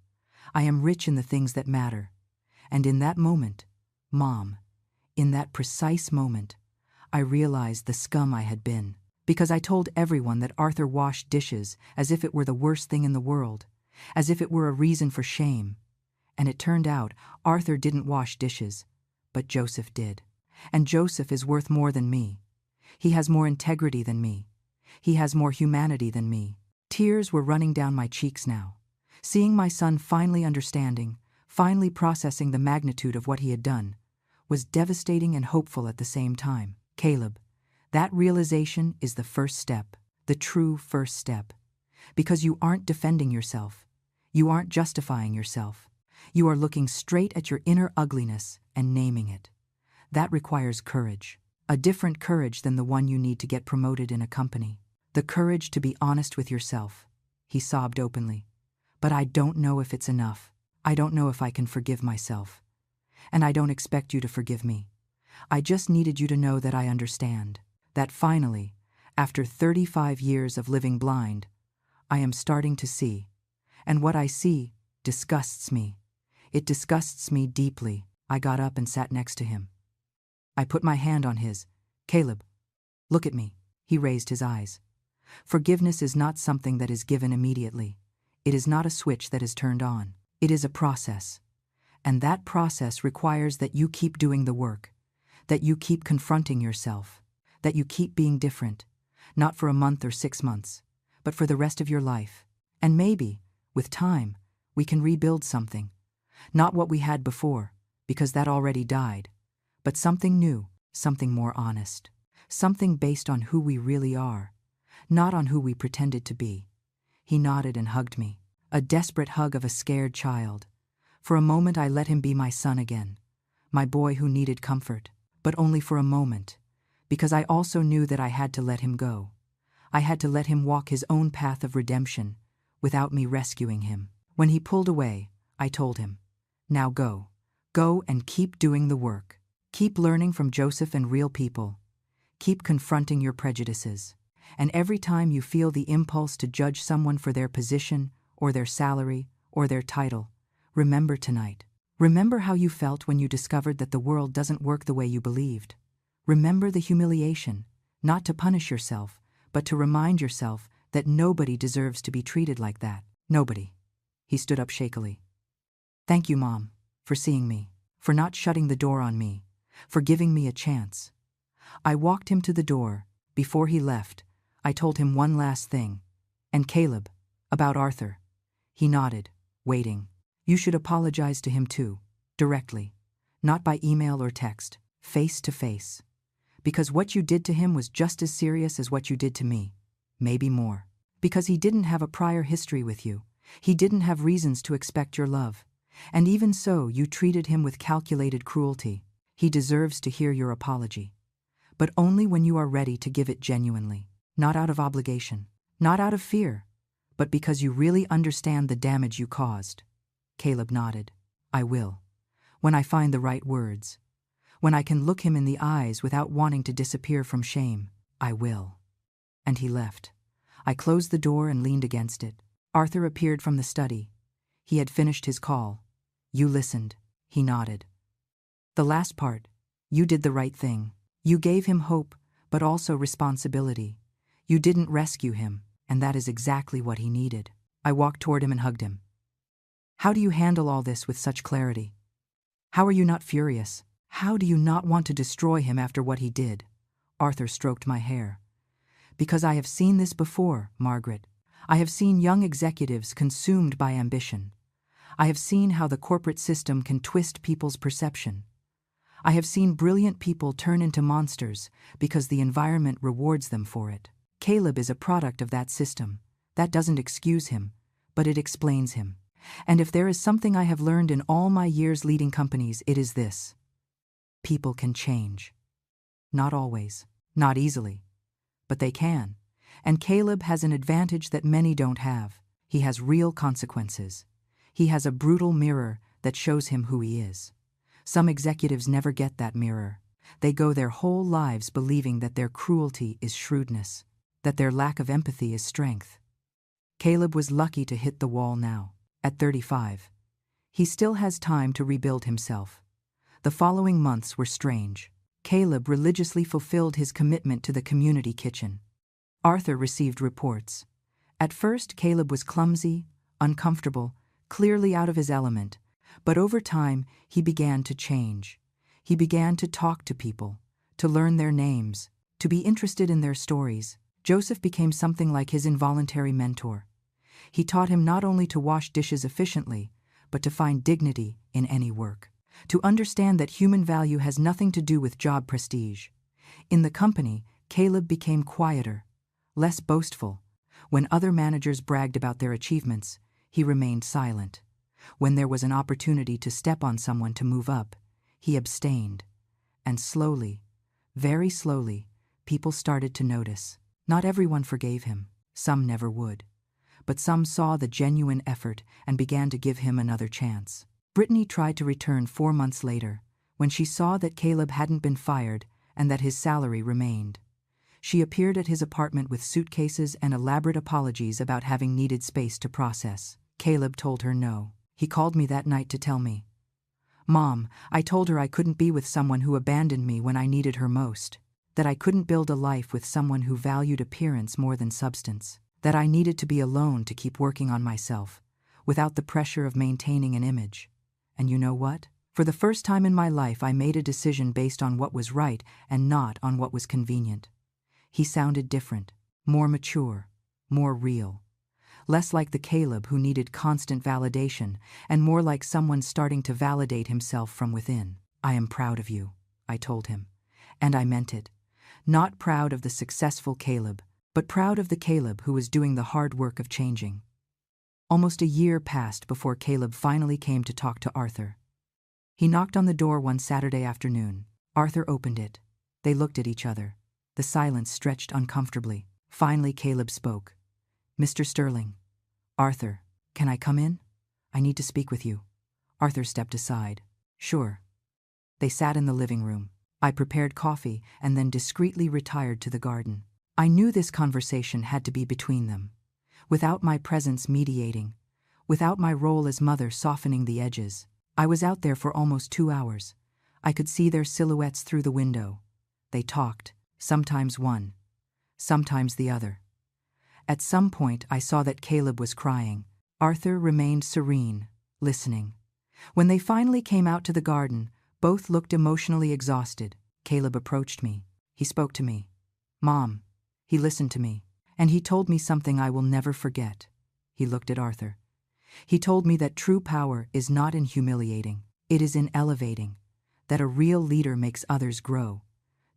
I am rich in the things that matter. And in that moment, Mom, in that precise moment, I realized the scum I had been, because I told everyone that Arthur washed dishes as if it were the worst thing in the world, as if it were a reason for shame. And it turned out Arthur didn't wash dishes, but Joseph did. And Joseph is worth more than me. He has more integrity than me. He has more humanity than me. Tears were running down my cheeks now. Seeing my son finally understanding, finally processing the magnitude of what he had done, was devastating and hopeful at the same time. Caleb, that realization is the first step, the true first step. Because you aren't defending yourself. You aren't justifying yourself. You are looking straight at your inner ugliness and naming it. That requires courage. A different courage than the one you need to get promoted in a company. The courage to be honest with yourself. He sobbed openly. But I don't know if it's enough. I don't know if I can forgive myself. And I don't expect you to forgive me. I just needed you to know that I understand. That finally, after 35 years of living blind, I am starting to see. And what I see disgusts me. It disgusts me deeply. I got up and sat next to him. I put my hand on his. Caleb, look at me. He raised his eyes. Forgiveness is not something that is given immediately. It is not a switch that is turned on. It is a process. And that process requires that you keep doing the work, that you keep confronting yourself, that you keep being different, not for a month or 6 months, but for the rest of your life. And maybe, with time, we can rebuild something. Not what we had before, because that already died, but something new, something more honest. Something based on who we really are, not on who we pretended to be. He nodded and hugged me, a desperate hug of a scared child. For a moment I let him be my son again, my boy who needed comfort, but only for a moment, because I also knew that I had to let him go. I had to let him walk his own path of redemption, without me rescuing him. When he pulled away, I told him, "Now go. Go and keep doing the work. Keep learning from Joseph and real people. Keep confronting your prejudices. And every time you feel the impulse to judge someone for their position, or their salary, or their title, remember tonight. Remember how you felt when you discovered that the world doesn't work the way you believed. Remember the humiliation, not to punish yourself, but to remind yourself that nobody deserves to be treated like that. Nobody." He stood up shakily. "Thank you, Mom, for seeing me, for not shutting the door on me, for giving me a chance." I walked him to the door. Before he left, I told him one last thing. "And Caleb, about Arthur." He nodded, waiting. "You should apologize to him too, directly. Not by email or text, face to face. Because what you did to him was just as serious as what you did to me, maybe more. Because he didn't have a prior history with you. He didn't have reasons to expect your love. And even so, you treated him with calculated cruelty. He deserves to hear your apology. But only when you are ready to give it genuinely, not out of obligation, not out of fear, but because you really understand the damage you caused." Caleb nodded. "I will. When I find the right words. When I can look him in the eyes without wanting to disappear from shame, I will." And he left. I closed the door and leaned against it. Arthur appeared from the study. He had finished his call. "You listened." He nodded. "The last part. You did the right thing. You gave him hope, but also responsibility. You didn't rescue him, and that is exactly what he needed." I walked toward him and hugged him. "How do you handle all this with such clarity? How are you not furious? How do you not want to destroy him after what he did?" Arthur stroked my hair. "Because I have seen this before, Margaret. I have seen young executives consumed by ambition. I have seen how the corporate system can twist people's perception. I have seen brilliant people turn into monsters because the environment rewards them for it. Caleb is a product of that system. That doesn't excuse him, but it explains him. And if there is something I have learned in all my years leading companies, it is this. People can change. Not always, not easily, but they can. And Caleb has an advantage that many don't have. He has real consequences. He has a brutal mirror that shows him who he is. Some executives never get that mirror. They go their whole lives believing that their cruelty is shrewdness, that their lack of empathy is strength. Caleb was lucky to hit the wall now, at 35. He still has time to rebuild himself. The following months were strange. Caleb religiously fulfilled his commitment to the community kitchen. Arthur received reports. At first, Caleb was clumsy, uncomfortable, clearly out of his element, but over time, he began to change. He began to talk to people, to learn their names, to be interested in their stories. Joseph became something like his involuntary mentor. He taught him not only to wash dishes efficiently, but to find dignity in any work, to understand that human value has nothing to do with job prestige. In the company, Caleb became quieter, less boastful. When other managers bragged about their achievements, he remained silent. When there was an opportunity to step on someone to move up, he abstained. And slowly, very slowly, people started to notice. Not everyone forgave him. Some never would. But some saw the genuine effort and began to give him another chance. Brittany tried to return 4 months later, when she saw that Caleb hadn't been fired and that his salary remained. She appeared at his apartment with suitcases and elaborate apologies about having needed space to process. Caleb told her no. He called me that night to tell me, "Mom, I told her I couldn't be with someone who abandoned me when I needed her most, that I couldn't build a life with someone who valued appearance more than substance, that I needed to be alone to keep working on myself, without the pressure of maintaining an image. And you know what? For the first time in my life, I made a decision based on what was right and not on what was convenient." He sounded different, more mature, more real. less like the Caleb who needed constant validation, and more like someone starting to validate himself from within. "I am proud of you," I told him. And I meant it. Not proud of the successful Caleb, but proud of the Caleb who was doing the hard work of changing. Almost a year passed before Caleb finally came to talk to Arthur. He knocked on the door one Saturday afternoon. Arthur opened it. They looked at each other. The silence stretched uncomfortably. Finally, Caleb spoke. "Mr. Sterling." "Arthur, can I come in? I need to speak with you." Arthur stepped aside. "Sure." They sat in the living room. I prepared coffee and then discreetly retired to the garden. I knew this conversation had to be between them. Without my presence mediating, without my role as mother softening the edges, I was out there for almost 2 hours. I could see their silhouettes through the window. They talked, sometimes one, sometimes the other. At some point, I saw that Caleb was crying. Arthur remained serene, listening. When they finally came out to the garden, both looked emotionally exhausted. Caleb approached me. He spoke to me. "Mom." He listened to me. And he told me something I will never forget. He looked at Arthur. He told me that true power is not in humiliating. It is in elevating. That a real leader makes others grow,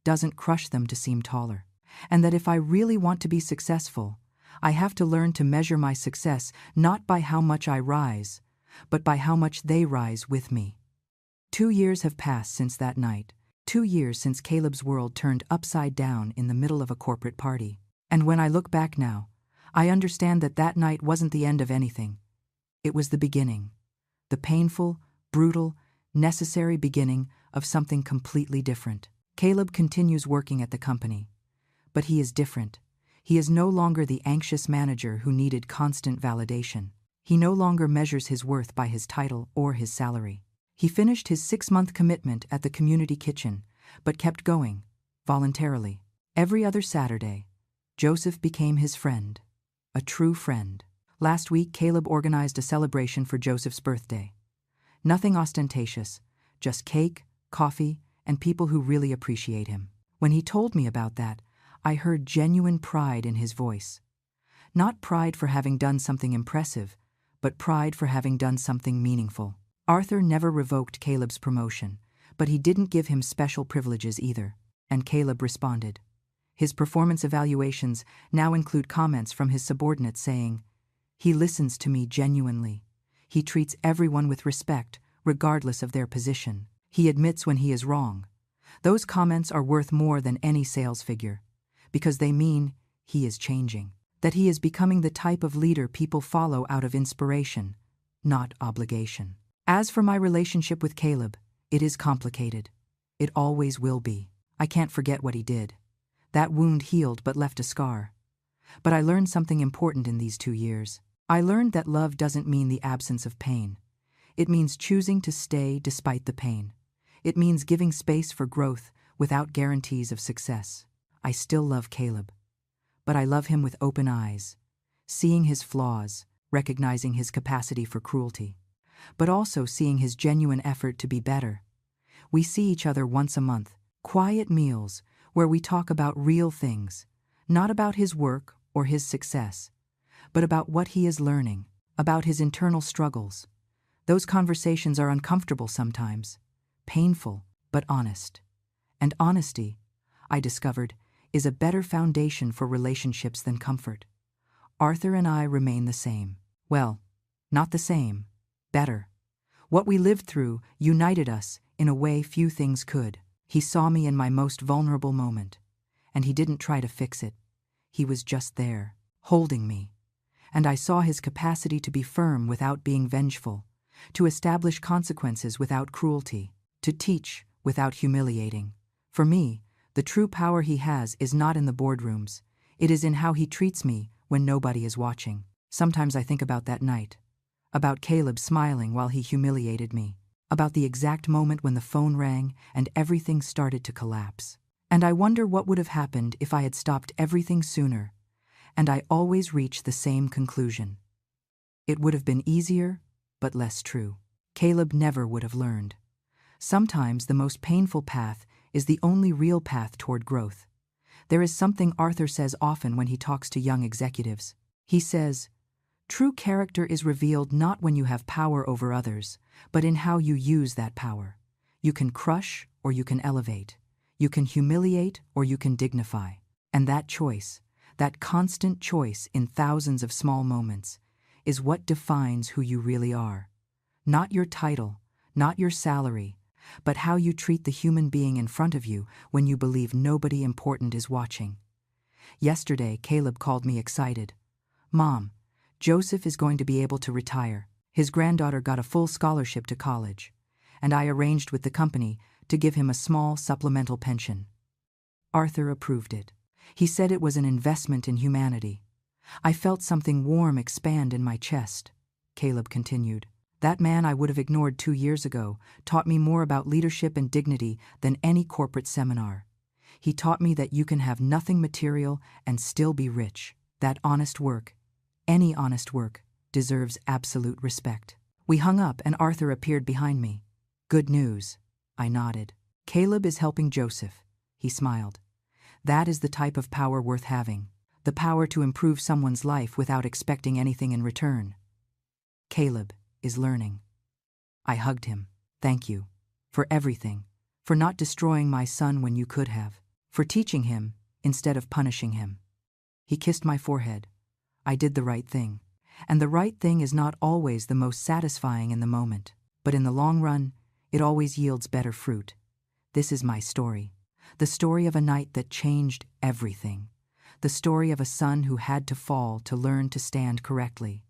doesn't crush them to seem taller. And that if I really want to be successful, I have to learn to measure my success not by how much I rise, but by how much they rise with me. 2 years have passed since that night. 2 years since Caleb's world turned upside down in the middle of a corporate party. And when I look back now, I understand that that night wasn't the end of anything. It was the beginning. The painful, brutal, necessary beginning of something completely different. Caleb continues working at the company. But he is different. He is no longer the anxious manager who needed constant validation. He no longer measures his worth by his title or his salary. He finished his 6-month commitment at the community kitchen, but kept going, voluntarily. Every other Saturday, Joseph became his friend, a true friend. Last week, Caleb organized a celebration for Joseph's birthday. Nothing ostentatious, just cake, coffee, and people who really appreciate him. When he told me about that, I heard genuine pride in his voice. Not pride for having done something impressive, but pride for having done something meaningful. Arthur never revoked Caleb's promotion, but he didn't give him special privileges either. And Caleb responded. His performance evaluations now include comments from his subordinates saying, "He listens to me genuinely. He treats everyone with respect, regardless of their position. He admits when he is wrong." Those comments are worth more than any sales figure, because they mean he is changing, that he is becoming the type of leader people follow out of inspiration, not obligation. As for my relationship with Caleb, it is complicated. It always will be. I can't forget what he did. That wound healed but left a scar. But I learned something important in these 2 years. I learned that love doesn't mean the absence of pain. It means choosing to stay despite the pain. It means giving space for growth without guarantees of success. I still love Caleb, but I love him with open eyes, seeing his flaws, recognizing his capacity for cruelty, but also seeing his genuine effort to be better. We see each other once a month, quiet meals, where we talk about real things, not about his work or his success, but about what he is learning, about his internal struggles. Those conversations are uncomfortable sometimes, painful, but honest. And honesty, I discovered, is a better foundation for relationships than comfort. Arthur and I remain the same. Well, not the same, better. What we lived through united us in a way few things could. He saw me in my most vulnerable moment, and he didn't try to fix it. He was just there, holding me. And I saw his capacity to be firm without being vengeful, to establish consequences without cruelty, to teach without humiliating. For me, the true power he has is not in the boardrooms. It is in how he treats me when nobody is watching. Sometimes I think about that night, about Caleb smiling while he humiliated me, about the exact moment when the phone rang and everything started to collapse. And I wonder what would have happened if I had stopped everything sooner, and I always reach the same conclusion. It would have been easier, but less true. Caleb never would have learned. Sometimes the most painful path is the only real path toward growth. There is something Arthur says often when he talks to young executives. He says, True character is revealed not when you have power over others, but in how you use that power. You can crush or you can elevate. You can humiliate or you can dignify. And that choice, that constant choice in thousands of small moments, is what defines who you really are. Not your title, not your salary, but how you treat the human being in front of you when you believe nobody important is watching. Yesterday, Caleb called me excited. "Mom, Joseph is going to be able to retire. His granddaughter got a full scholarship to college, and I arranged with the company to give him a small supplemental pension." Arthur approved it. He said it was an investment in humanity. I felt something warm expand in my chest. Caleb continued. "That man I would have ignored 2 years ago taught me more about leadership and dignity than any corporate seminar. He taught me that you can have nothing material and still be rich. That honest work, any honest work, deserves absolute respect." We hung up and Arthur appeared behind me. "Good news," I nodded. "Caleb is helping Joseph," he smiled. "That is the type of power worth having. The power to improve someone's life without expecting anything in return. Caleb is learning." I hugged him. "Thank you. For everything. For not destroying my son when you could have. For teaching him instead of punishing him." He kissed my forehead. I did the right thing. And the right thing is not always the most satisfying in the moment. But in the long run, it always yields better fruit. This is my story. The story of a night that changed everything. The story of a son who had to fall to learn to stand correctly.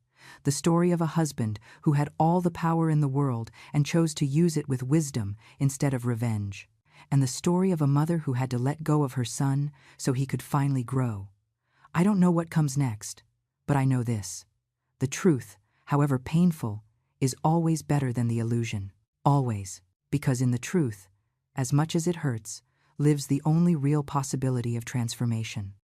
The story of a husband who had all the power in the world and chose to use it with wisdom instead of revenge. And the story of a mother who had to let go of her son so he could finally grow. I don't know what comes next, but I know this. The truth, however painful, is always better than the illusion. Always. Because in the truth, as much as it hurts, lives the only real possibility of transformation.